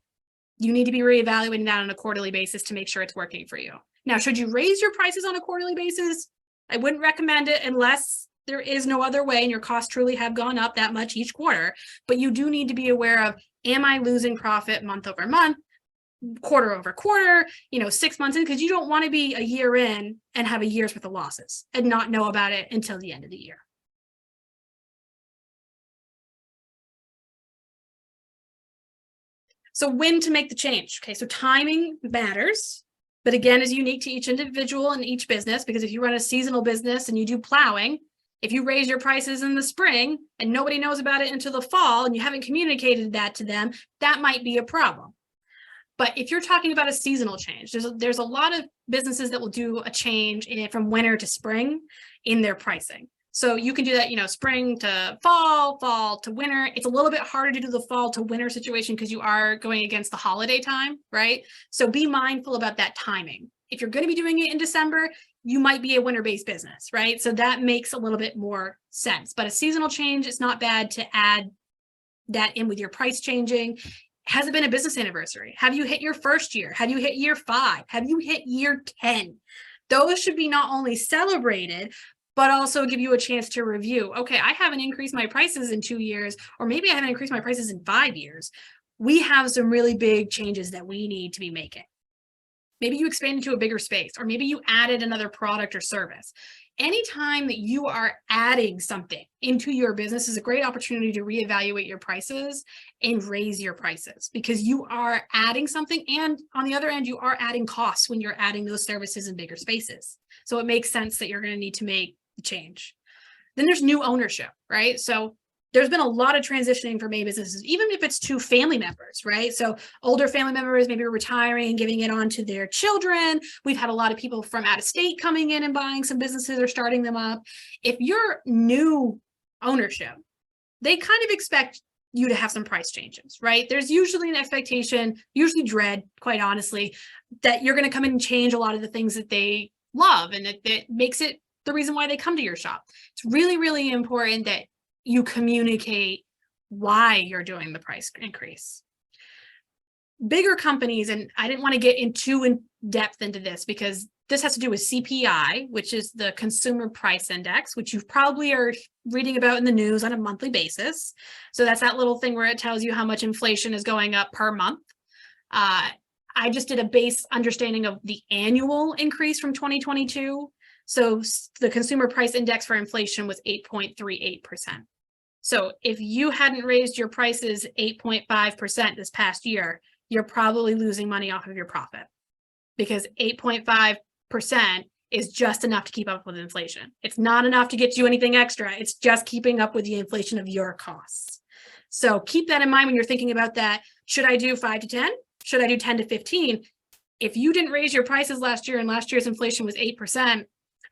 you need to be reevaluating that on a quarterly basis to make sure it's working for you. Now, should you raise your prices on a quarterly basis? I wouldn't recommend it unless there is no other way and your costs truly have gone up that much each quarter. But you do need to be aware of, am I losing profit month over month, quarter over quarter, 6 months in? Because you don't want to be a year in and have a year's worth of losses and not know about it until the end of the year. So when to make the change? Okay, so timing matters, but again, is unique to each individual and each business, because if you run a seasonal business and you do plowing, if you raise your prices in the spring and nobody knows about it until the fall and you haven't communicated that to them, that might be a problem. But if you're talking about a seasonal change, there's a lot of businesses that will do a change from winter to spring in their pricing. So you can do that, spring to fall, fall to winter. It's a little bit harder to do the fall to winter situation because you are going against the holiday time, right? So be mindful about that timing. If you're going to be doing it in December, you might be a winter-based business, right? So that makes a little bit more sense. But a seasonal change, it's not bad to add that in with your price changing. Has it been a business anniversary? Have you hit your first year? Have you hit year 5? Have you hit year 10? Those should be not only celebrated, but also give you a chance to review. Okay, I haven't increased my prices in 2 years, or maybe I haven't increased my prices in 5 years. We have some really big changes that we need to be making. Maybe you expanded to a bigger space, or maybe you added another product or service. Anytime that you are adding something into your business is a great opportunity to reevaluate your prices and raise your prices, because you are adding something, and on the other end, you are adding costs when you're adding those services in bigger spaces. So it makes sense that you're going to need to make the change. Then there's new ownership, right? So there's been a lot of transitioning for Maine businesses, even if it's to family members, right? So older family members maybe retiring and giving it on to their children. We've had a lot of people from out of state coming in and buying some businesses or starting them up. If you're new ownership, they kind of expect you to have some price changes, right? There's usually an expectation, usually dread, quite honestly, that you're going to come in and change a lot of the things that they love, and that makes it the reason why they come to your shop. It's really, really important that you communicate why you're doing the price increase. Bigger companies, and I didn't want to get too in depth into this because this has to do with CPI, which is the Consumer Price Index, which you probably are reading about in the news on a monthly basis. So that's that little thing where it tells you how much inflation is going up per month. I just did a base understanding of the annual increase from 2022. So the Consumer Price Index for inflation was 8.38%. So if you hadn't raised your prices 8.5% this past year, you're probably losing money off of your profit, because 8.5% is just enough to keep up with inflation. It's not enough to get you anything extra. It's just keeping up with the inflation of your costs. So keep that in mind when you're thinking about that. Should I do 5 to 10? Should I do 10 to 15? If you didn't raise your prices last year and last year's inflation was 8%,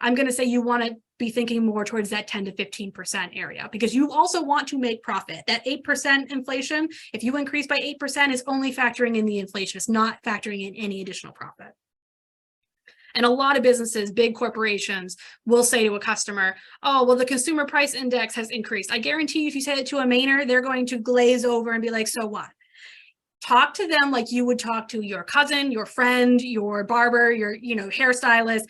I'm going to say you want to be thinking more towards that 10 to 15% area, because you also want to make profit. That 8% inflation, if you increase by 8%, is only factoring in the inflation. It's not factoring in any additional profit. And a lot of businesses, big corporations, will say to a customer, oh, well, the Consumer Price Index has increased. I guarantee you, if you say it to a Mainer, they're going to glaze over and be like, so what? Talk to them like you would talk to your cousin, your friend, your barber, your hairstylist,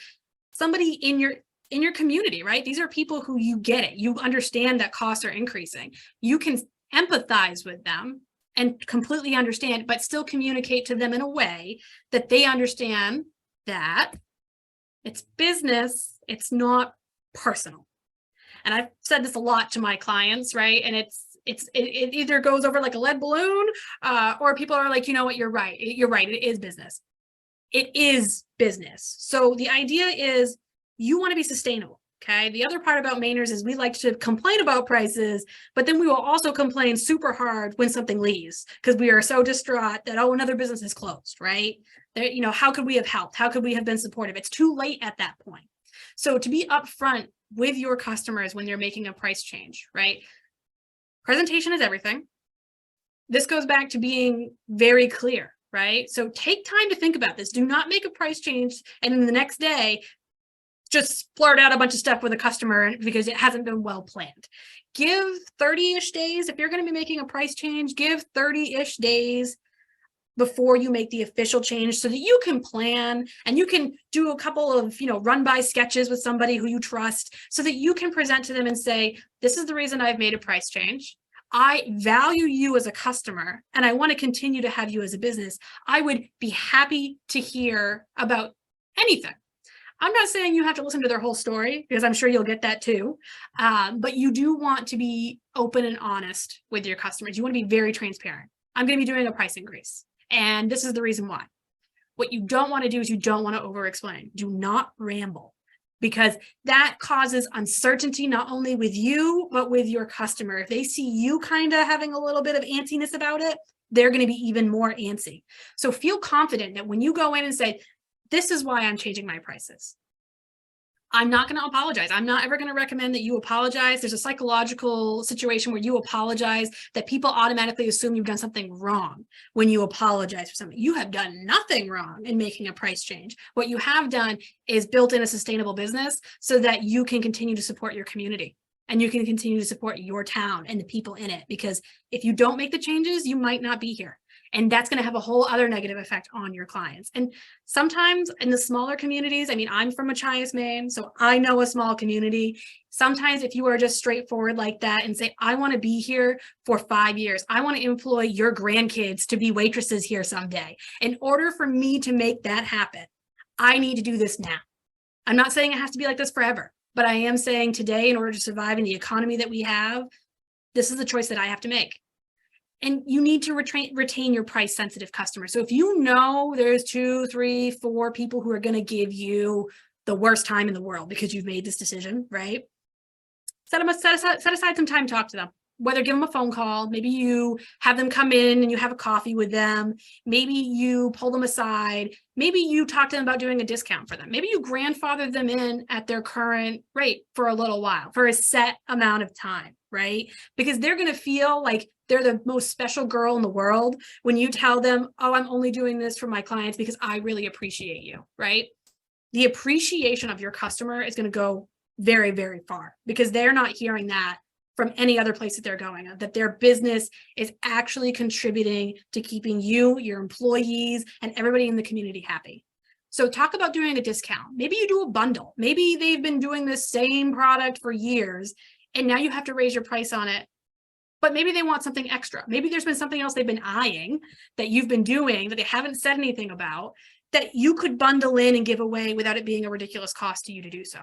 somebody in your community, right? These are people who you get it. You understand that costs are increasing. You can empathize with them and completely understand, but still communicate to them in a way that they understand that it's business, it's not personal. And I've said this a lot to my clients, right? And it either goes over like a lead balloon, or people are like, you know what, you're right. You're right. It is business. It is business. So the idea is you want to be sustainable. Okay. The other part about Mainers is we like to complain about prices, but then we will also complain super hard when something leaves, because we are so distraught that, oh, another business is closed, right? There, how could we have helped? How could we have been supportive? It's too late at that point. So to be upfront with your customers when they're making a price change, right? Presentation is everything. This goes back to being very clear, right? So take time to think about this. Do not make a price change and then the next day just blurt out a bunch of stuff with a customer because it hasn't been well planned. Give 30-ish days. If you're going to be making a price change, give 30-ish days before you make the official change so that you can plan and you can do a couple of, run by sketches with somebody who you trust so that you can present to them and say, this is the reason I've made a price change. I value you as a customer and I want to continue to have you as a business. I would be happy to hear about anything. I'm not saying you have to listen to their whole story because I'm sure you'll get that too. But you do want to be open and honest with your customers. You want to be very transparent. I'm going to be doing a price increase, and this is the reason why. What you don't want to do is you don't want to over-explain. Do not ramble, because that causes uncertainty not only with you, but with your customer. If they see you kind of having a little bit of antsiness about it, they're going to be even more antsy. So feel confident that when you go in and say, this is why I'm changing my prices, I'm not going to apologize. I'm not ever going to recommend that you apologize. There's a psychological situation where you apologize that people automatically assume you've done something wrong when you apologize for something. You have done nothing wrong in making a price change. What you have done is built in a sustainable business so that you can continue to support your community and you can continue to support your town and the people in it. Because if you don't make the changes, you might not be here. And that's going to have a whole other negative effect on your clients. And sometimes in the smaller communities, I'm from Machias, Maine, so I know a small community. Sometimes if you are just straightforward like that and say, I want to be here for 5 years, I want to employ your grandkids to be waitresses here someday. In order for me to make that happen, I need to do this now. I'm not saying it has to be like this forever, but I am saying today, in order to survive in the economy that we have, this is the choice that I have to make. And you need to retain your price sensitive customers. So if you know there's 2, 3, 4 people who are going to give you the worst time in the world because you've made this decision, right? Set aside some time to talk to them. Whether give them a phone call, maybe you have them come in and you have a coffee with them. Maybe you pull them aside. Maybe you talk to them about doing a discount for them. Maybe you grandfather them in at their current rate for a little while, for a set amount of time, right? Because they're going to feel like they're the most special girl in the world when you tell them, oh, I'm only doing this for my clients because I really appreciate you, right? The appreciation of your customer is going to go very, very far because they're not hearing that from any other place that they're going, that their business is actually contributing to keeping you, your employees, and everybody in the community happy. So talk about doing a discount. Maybe you do a bundle. Maybe they've been doing the same product for years and now you have to raise your price on it, but maybe they want something extra. Maybe there's been something else they've been eyeing that you've been doing that they haven't said anything about that you could bundle in and give away without it being a ridiculous cost to you to do so.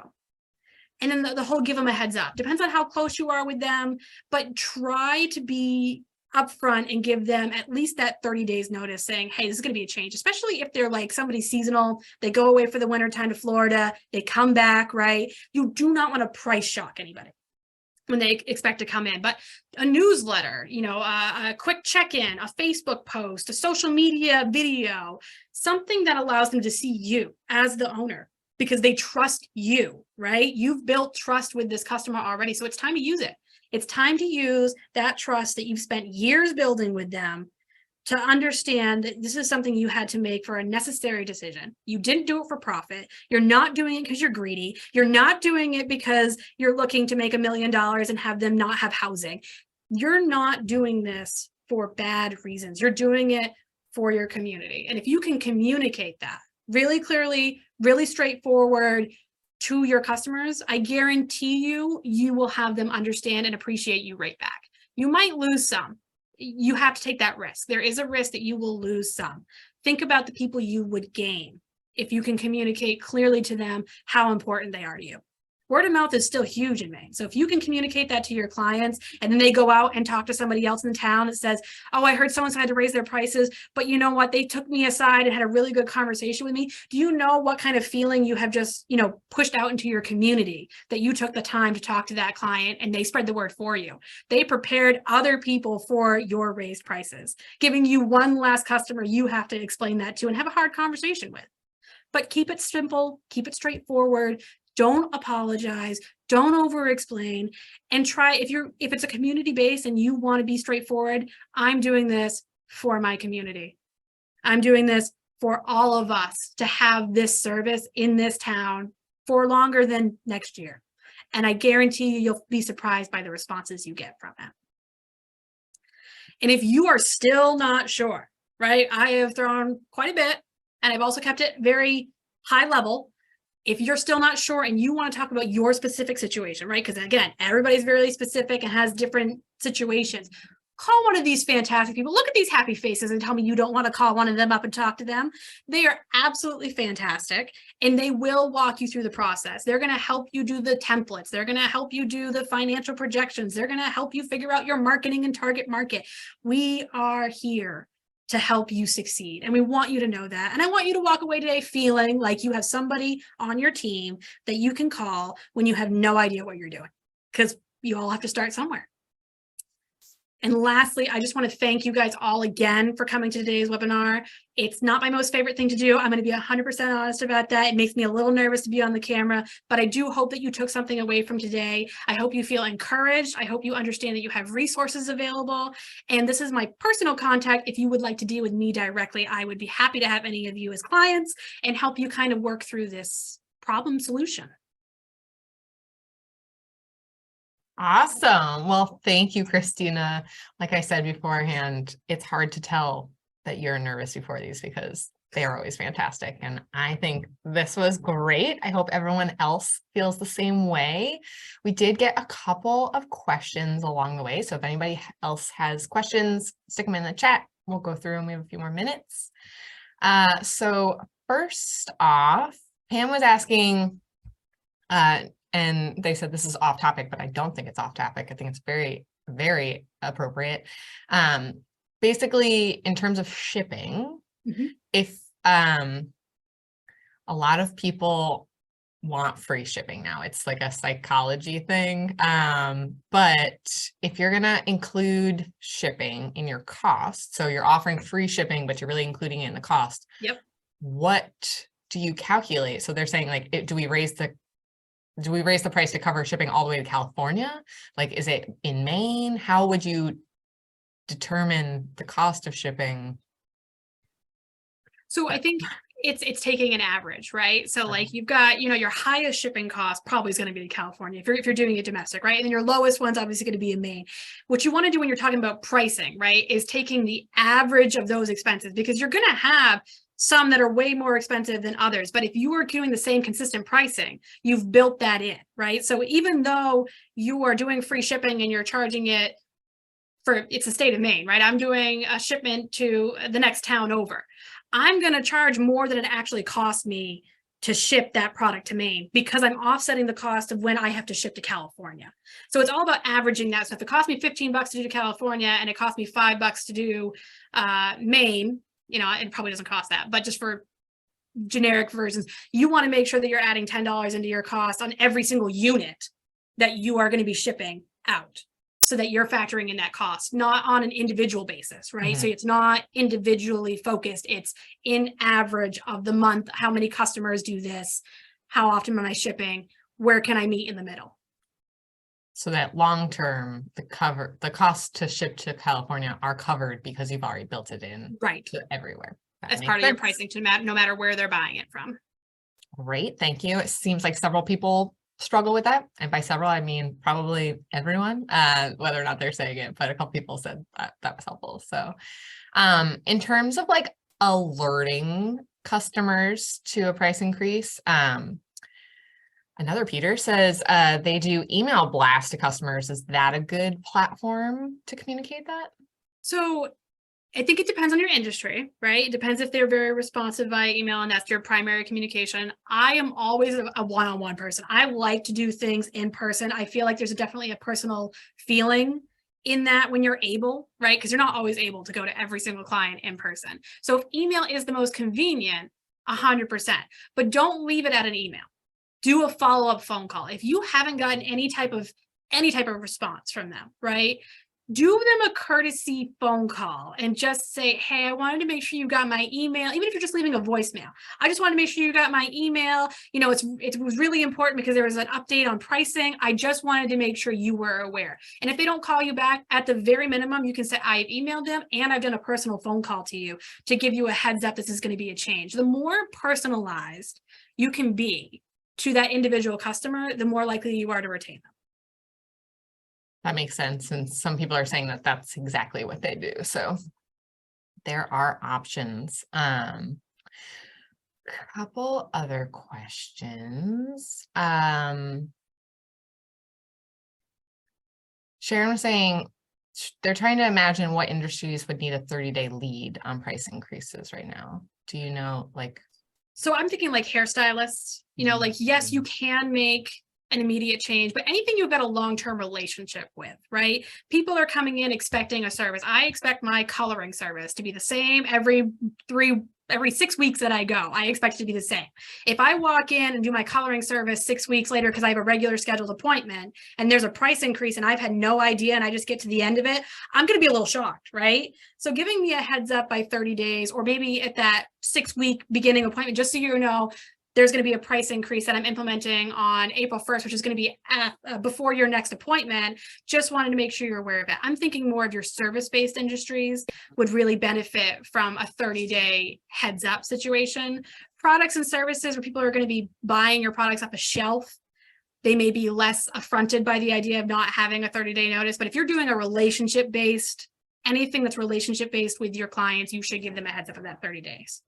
And then the whole give them a heads up. Depends on how close you are with them, but try to be upfront and give them at least that 30 days notice saying, hey, this is going to be a change, especially if they're like somebody seasonal, they go away for the winter time to Florida, they come back, right? You do not want to price shock anybody when they expect to come in, but a newsletter, a quick check-in, a Facebook post, a social media video, something that allows them to see you as the owner. Because they trust you, right? You've built trust with this customer already. So it's time to use it. It's time to use that trust that you've spent years building with them to understand that this is something you had to make for a necessary decision. You didn't do it for profit. You're not doing it because you're greedy. You're not doing it because you're looking to make $1 million and have them not have housing. You're not doing this for bad reasons. You're doing it for your community. And if you can communicate that really clearly, really straightforward to your customers, I guarantee you will have them understand and appreciate you right back. You might lose some. You have to take that risk. There is a risk that you will lose some. Think about the people you would gain if you can communicate clearly to them how important they are to you. Word of mouth is still huge in Maine. So if you can communicate that to your clients and then they go out and talk to somebody else in the town that says, oh, I heard someone's had to raise their prices, but you know what? They took me aside and had a really good conversation with me. Do you know what kind of feeling you have just, pushed out into your community that you took the time to talk to that client and they spread the word for you? They prepared other people for your raised prices, giving you one last customer you have to explain that to and have a hard conversation with. But keep it simple, keep it straightforward. Don't apologize, don't over explain, and try, if it's a community base and you want to be straightforward, I'm doing this for my community. I'm doing this for all of us to have this service in this town for longer than next year. And I guarantee you'll be surprised by the responses you get from it. And if you are still not sure, right, I have thrown quite a bit, and I've also kept it very high level. If you're still not sure and you want to talk about your specific situation, right, because again, everybody's very specific and has different situations, call one of these fantastic people. Look at these happy faces and tell me you don't want to call one of them up and talk to them. They are absolutely fantastic, and they will walk you through the process. They're going to help you do the templates. They're going to help you do the financial projections. They're going to help you figure out your marketing and target market. We are here to help you succeed, and we want you to know that. And I want you to walk away today feeling like you have somebody on your team that you can call when you have no idea what you're doing, because you all have to start somewhere. And lastly, I just want to thank you guys all again for coming to today's webinar. It's not my most favorite thing to do. I'm going to be 100% honest about that. It makes me a little nervous to be on the camera, but I do hope that you took something away from today. I hope you feel encouraged. I hope you understand that you have resources available. And this is my personal contact. If you would like to deal with me directly, I would be happy to have any of you as clients and help you kind of work through this problem solution. Awesome. Well, thank you, Christina. Like I said beforehand, it's hard to tell that you're nervous before these because they are always fantastic. And I think this was great. I hope everyone else feels the same way. We did get a couple of questions along the way. So if anybody else has questions, stick them in the chat. We'll go through and we have a few more minutes. So first off, Pam was asking, and they said this is off topic, but I don't think it's off topic. I think it's very, very appropriate. Basically, in terms of shipping, if a lot of people want free shipping now, it's like a psychology thing. But if you're going to include shipping in your cost, so you're offering free shipping, but you're really including it in the cost. Yep. What do you calculate? So they're saying, like, do we raise the price to cover shipping all the way to California? Like, is it in Maine? How would you determine the cost of shipping? So I think it's taking an average, right? So like you've got, your highest shipping cost probably is going to be to California if you're doing it domestic, right? And then your lowest one's obviously going to be in Maine. What you want to do when you're talking about pricing, right, is taking the average of those expenses, because you're going to have some that are way more expensive than others. But if you are doing the same consistent pricing, you've built that in, right? So even though you are doing free shipping and you're charging it it's the state of Maine, right? I'm doing a shipment to the next town over. I'm going to charge more than it actually cost me to ship that product to Maine, because I'm offsetting the cost of when I have to ship to California. So it's all about averaging that. So if it cost me $15 to do to California and it cost me $5 to do Maine, it probably doesn't cost that, but just for generic versions, you want to make sure that you're adding $10 into your cost on every single unit that you are going to be shipping out, so that you're factoring in that cost, not on an individual basis, right? So it's not individually focused. It's in average of the month. How many customers do this? How often am I shipping? Where can I meet in the middle? So that long-term, the cost to ship to California are covered because you've already built it in to everywhere. As part of your pricing, no matter where they're buying it from. Great, thank you. It seems like several people struggle with that. And by several, I mean probably everyone, whether or not they're saying it, but a couple people said that was helpful. So in terms of like alerting customers to a price increase, another Peter says they do email blasts to customers. Is that a good platform to communicate that? So I think it depends on your industry, right? It depends if they're very responsive via email and that's your primary communication. I am always a one-on-one person. I like to do things in person. I feel like there's definitely a personal feeling in that when you're able, right? Because you're not always able to go to every single client in person. So if email is the most convenient, 100%, but don't leave it at an email. Do a follow-up phone call. If you haven't gotten any type of response from them, right? Do them a courtesy phone call and just say, hey, I wanted to make sure you got my email, even if you're just leaving a voicemail. I just wanted to make sure you got my email. It was really important because there was an update on pricing. I just wanted to make sure you were aware. And if they don't call you back, at the very minimum, you can say, I've emailed them and I've done a personal phone call to you to give you a heads up this is going to be a change. The more personalized you can be to that individual customer, the more likely you are to retain them. That makes sense. And some people are saying that that's exactly what they do. So there are options. Couple other questions. Sharon was saying they're trying to imagine what industries would need a 30-day lead on price increases right now. Do you know, like? So I'm thinking like hairstylists, like, yes, you can make an immediate change, but anything you've got a long-term relationship with, right? People are coming in expecting a service. I expect my coloring service to be the same every 6 weeks that I go. I expect it to be the same. If I walk in and do my coloring service 6 weeks later because I have a regular scheduled appointment and there's a price increase and I've had no idea and I just get to the end of it, I'm going to be a little shocked, right? So giving me a heads up by 30 days or maybe at that 6-week beginning appointment, just so you know, there's going to be a price increase that I'm implementing on April 1st, which is going to be before your next appointment. Just wanted to make sure you're aware of it. I'm thinking more of your service-based industries would really benefit from a 30-day heads up situation. Products and services where people are going to be buying your products off a shelf, they may be less affronted by the idea of not having a 30-day notice. But if you're doing a relationship-based, anything that's relationship-based with your clients, you should give them a heads up of that 30 days.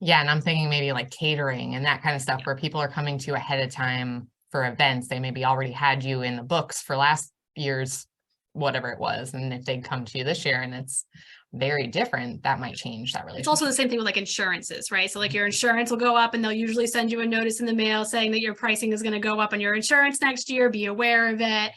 Yeah, and I'm thinking maybe like catering and that kind of stuff where people are coming to you ahead of time for events. They maybe already had you in the books for last year's whatever it was. And if they come to you this year and it's very different, that might change that relationship. It's also the same thing with like insurances, right? So like your insurance will go up and they'll usually send you a notice in the mail saying that your pricing is going to go up on your insurance next year. Be aware of it.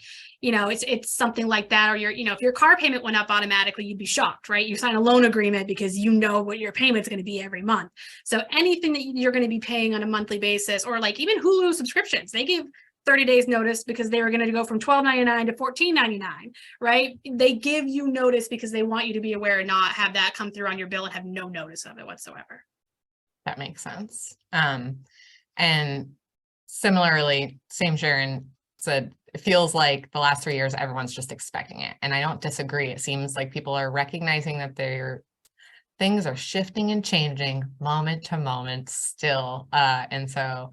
It's something like that. Or if your car payment went up automatically, you'd be shocked, right? You sign a loan agreement because you know what your payment's going to be every month. So anything that you're going to be paying on a monthly basis, or like even Hulu subscriptions, they give 30 days notice because they were going to go from $12.99 to $14.99, right? They give you notice because they want you to be aware and not have that come through on your bill and have no notice of it whatsoever. That makes sense. And similarly, same Sharon said, it feels like the last 3 years, everyone's just expecting it. And I don't disagree. It seems like people are recognizing that things are shifting and changing moment to moment still. And so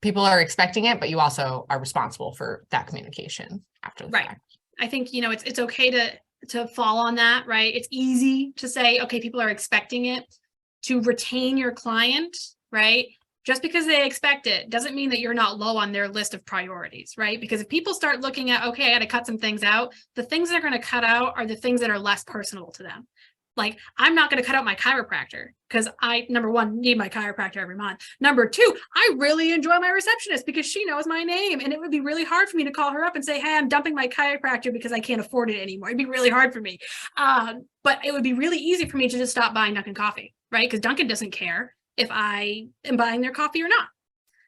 people are expecting it, but you also are responsible for that communication after the fact. I think, it's okay to fall on that, right? It's easy to say, okay, people are expecting it. To retain your client, right? Just because they expect it doesn't mean that you're not low on their list of priorities, right? Because if people start looking at, okay, I got to cut some things out, the things they're going to cut out are the things that are less personal to them. Like, I'm not going to cut out my chiropractor because I, number one, need my chiropractor every month. Number two, I really enjoy my receptionist because she knows my name. And it would be really hard for me to call her up and say, hey, I'm dumping my chiropractor because I can't afford it anymore. It'd be really hard for me. But it would be really easy for me to just stop buying Dunkin' coffee, right? Because Dunkin' doesn't care if I am buying their coffee or not.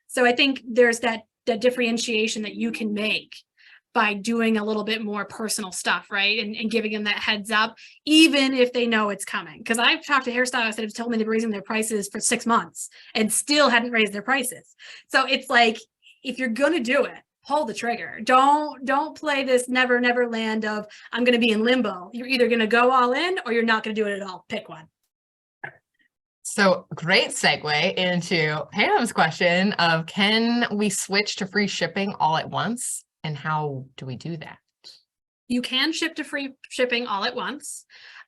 So I think there's that differentiation that you can make by doing a little bit more personal stuff, right? And giving them that heads up, even if they know it's coming. Because I've talked to hairstylists that have told me they're raising their prices for 6 months and still hadn't raised their prices. So it's like, if you're going to do it, pull the trigger. Don't play this never land of, I'm going to be in limbo. You're either going to go all in or you're not going to do it at all. Pick one. So great segue into Pam's question of, can we switch to free shipping all at once? And how do we do that? You can ship to free shipping all at once.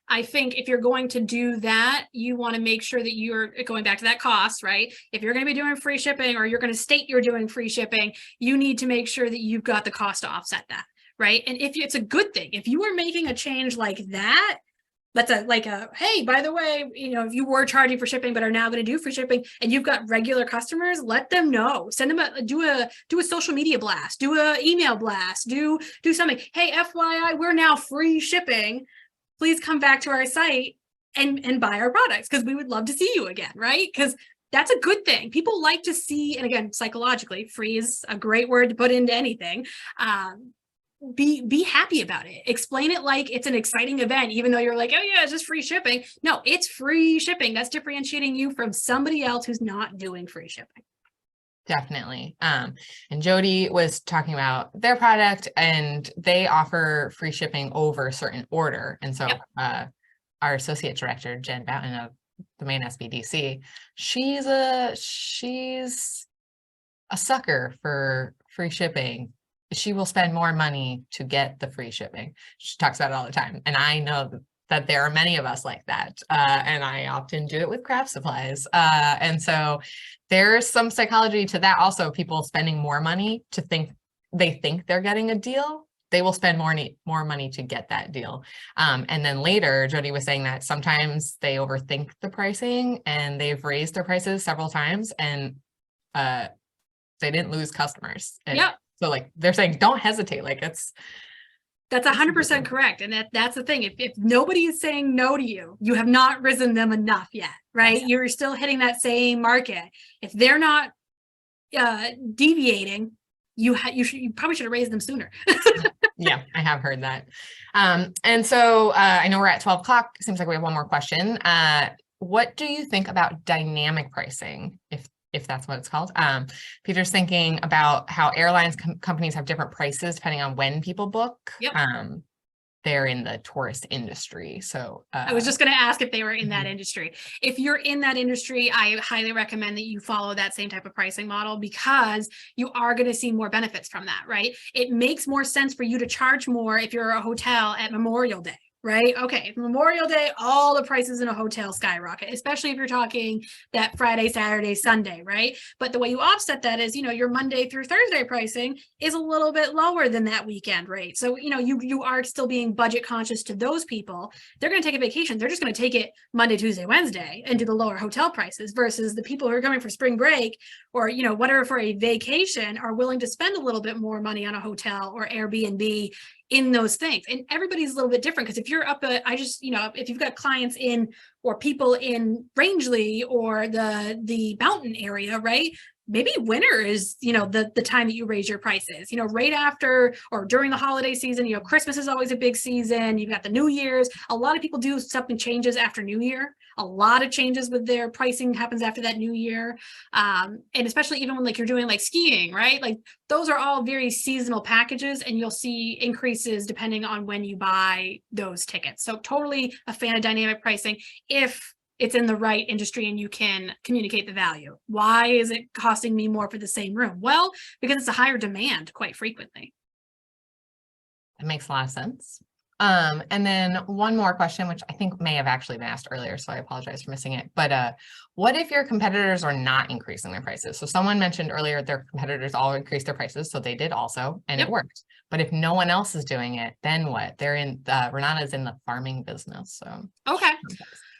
I think if you're going to do that, you want to make sure that you're going back to that cost, right? If you're going to be doing free shipping or you're going to state you're doing free shipping, you need to make sure that you've got the cost to offset that, right? And if it's a good thing, if you are making a change like that, that's hey, by the way, if you were charging for shipping but are now going to do free shipping and you've got regular customers, let them know. Send them do a social media blast, do a email blast, do something. Hey, FYI, we're now free shipping. Please come back to our site and buy our products because we would love to see you again, right? Because that's a good thing. People like to see, and again, psychologically, free is a great word to put into anything. Be happy about it. Explain it like it's an exciting event, even though you're like, oh yeah, it's just free shipping. No, it's free shipping. That's differentiating you from somebody else who's not doing free shipping. Definitely. And Jody was talking about their product and they offer free shipping over a certain order. And so our associate director, Jen Boughton of the Maine SBDC, she's a sucker for free shipping, she will spend more money to get the free shipping. She talks about it all the time. And I know that there are many of us like that. And I often do it with craft supplies. And so there's some psychology to that also, people spending more money to think they're getting a deal. They will spend more money to get that deal. And then later, Jody was saying that sometimes they overthink the pricing and they've raised their prices several times and they didn't lose customers. Yeah. So like they're saying, don't hesitate. Like that's 100% correct. And that's the thing. If nobody is saying no to you, you have not risen them enough yet, right? Yes. You're still hitting that same market. If they're not deviating, you probably should have raised them sooner. Yeah, I have heard that. And so I know we're at 12 o'clock. Seems like we have one more question. What do you think about dynamic pricing, if that's what it's called? Peter's thinking about how airlines companies have different prices depending on when people book. Yep. They're in the tourist industry. So I was just going to ask if they were in that industry. If you're in that industry, I highly recommend that you follow that same type of pricing model because you are going to see more benefits from that, right? It makes more sense for you to charge more if you're a hotel at Memorial Day. Right? Okay. Memorial Day, all the prices in a hotel skyrocket, especially if you're talking that Friday, Saturday, Sunday, right? But the way you offset that is, your Monday through Thursday pricing is a little bit lower than that weekend rate. So, you are still being budget conscious to those people. They're going to take a vacation. They're just going to take it Monday, Tuesday, Wednesday and do the lower hotel prices versus the people who are coming for spring break or, whatever for a vacation are willing to spend a little bit more money on a hotel or Airbnb in those things. And everybody's a little bit different because if you're up at, if you've got clients in or people in Rangeley or the mountain area, right? Maybe winter is, the time that you raise your prices, right after or during the holiday season, Christmas is always a big season. You've got the New Year's. A lot of people do something changes after New Year. A lot of changes with their pricing happens after that New Year. And especially even when you're doing skiing, right? Those are all very seasonal packages and you'll see increases depending on when you buy those tickets. So totally a fan of dynamic pricing if it's in the right industry and you can communicate the value. Why is it costing me more for the same room? Well, because it's a higher demand quite frequently. That makes a lot of sense. And then one more question, which I think may have actually been asked earlier, so I apologize for missing it. But what if your competitors are not increasing their prices? So someone mentioned earlier their competitors all increased their prices, so they did also, and It worked. But if no one else is doing it, then what? They're in Renata's in the farming business. So okay.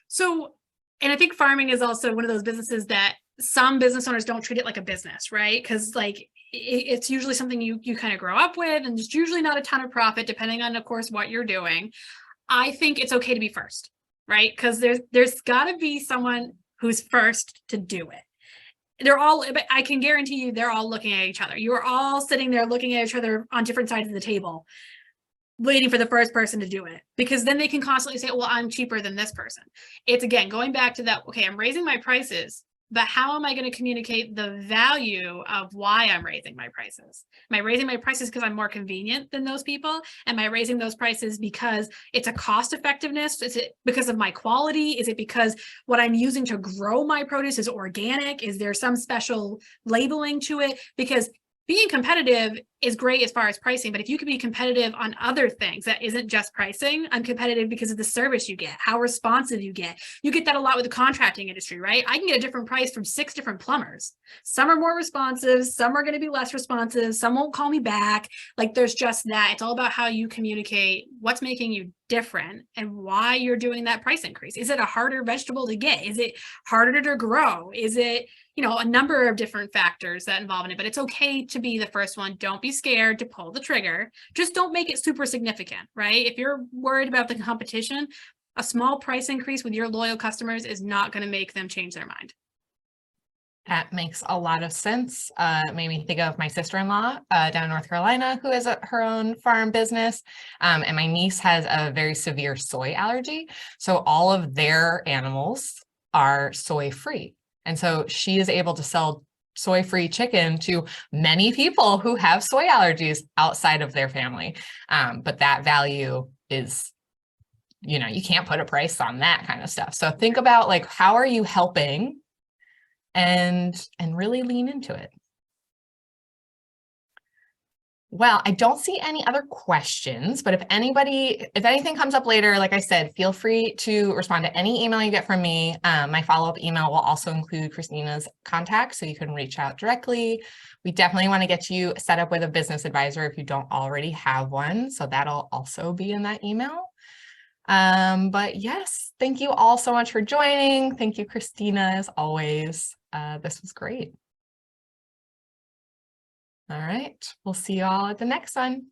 So, and I think farming is also one of those businesses that some business owners don't treat it like a business, right? Because it's usually something you kind of grow up with, and there's usually not a ton of profit depending on, of course, what you're doing. I think it's okay to be first, right? Because there's got to be someone who's first to do it. But I can guarantee you they're all looking at each other. You're all sitting there looking at each other on different sides of the table, waiting for the first person to do it, because then they can constantly say, well, I'm cheaper than this person. It's again, going back to that, okay, I'm raising my prices, but how am I going to communicate the value of why I'm raising my prices? Am I raising my prices because I'm more convenient than those people? Am I raising those prices because it's a cost effectiveness? Is it because of my quality? Is it because what I'm using to grow my produce is organic? Is there some special labeling to it? Because being competitive is great as far as pricing, but if you can be competitive on other things that isn't just pricing, I'm competitive because of the service you get, how responsive you get. You get that a lot with the contracting industry, right? I can get a different price from 6 different plumbers. Some are more responsive, some are going to be less responsive, some won't call me back. There's just that. It's all about how you communicate what's making you different and why you're doing that price increase. Is it a harder vegetable to get? Is it harder to grow? Is it, a number of different factors that involve in it, but it's okay to be the first one. Don't be scared to pull the trigger. Just don't make it super significant, right? If you're worried about the competition, a small price increase with your loyal customers is not going to make them change their mind. That makes a lot of sense. It made me think of my sister-in-law down in North Carolina who has her own farm business. And my niece has a very severe soy allergy. So all of their animals are soy-free. And so she is able to sell soy-free chicken to many people who have soy allergies outside of their family. But that value is, you can't put a price on that kind of stuff. So think about how are you helping and really lean into it. Well, I don't see any other questions, but if anything comes up later, like I said, feel free to respond to any email you get from me. My follow-up email will also include Christina's contact, so you can reach out directly. We definitely want to get you set up with a business advisor if you don't already have one. So that'll also be in that email. But yes, thank you all so much for joining. Thank you, Christina, as always. This was great. All right, we'll see you all at the next one.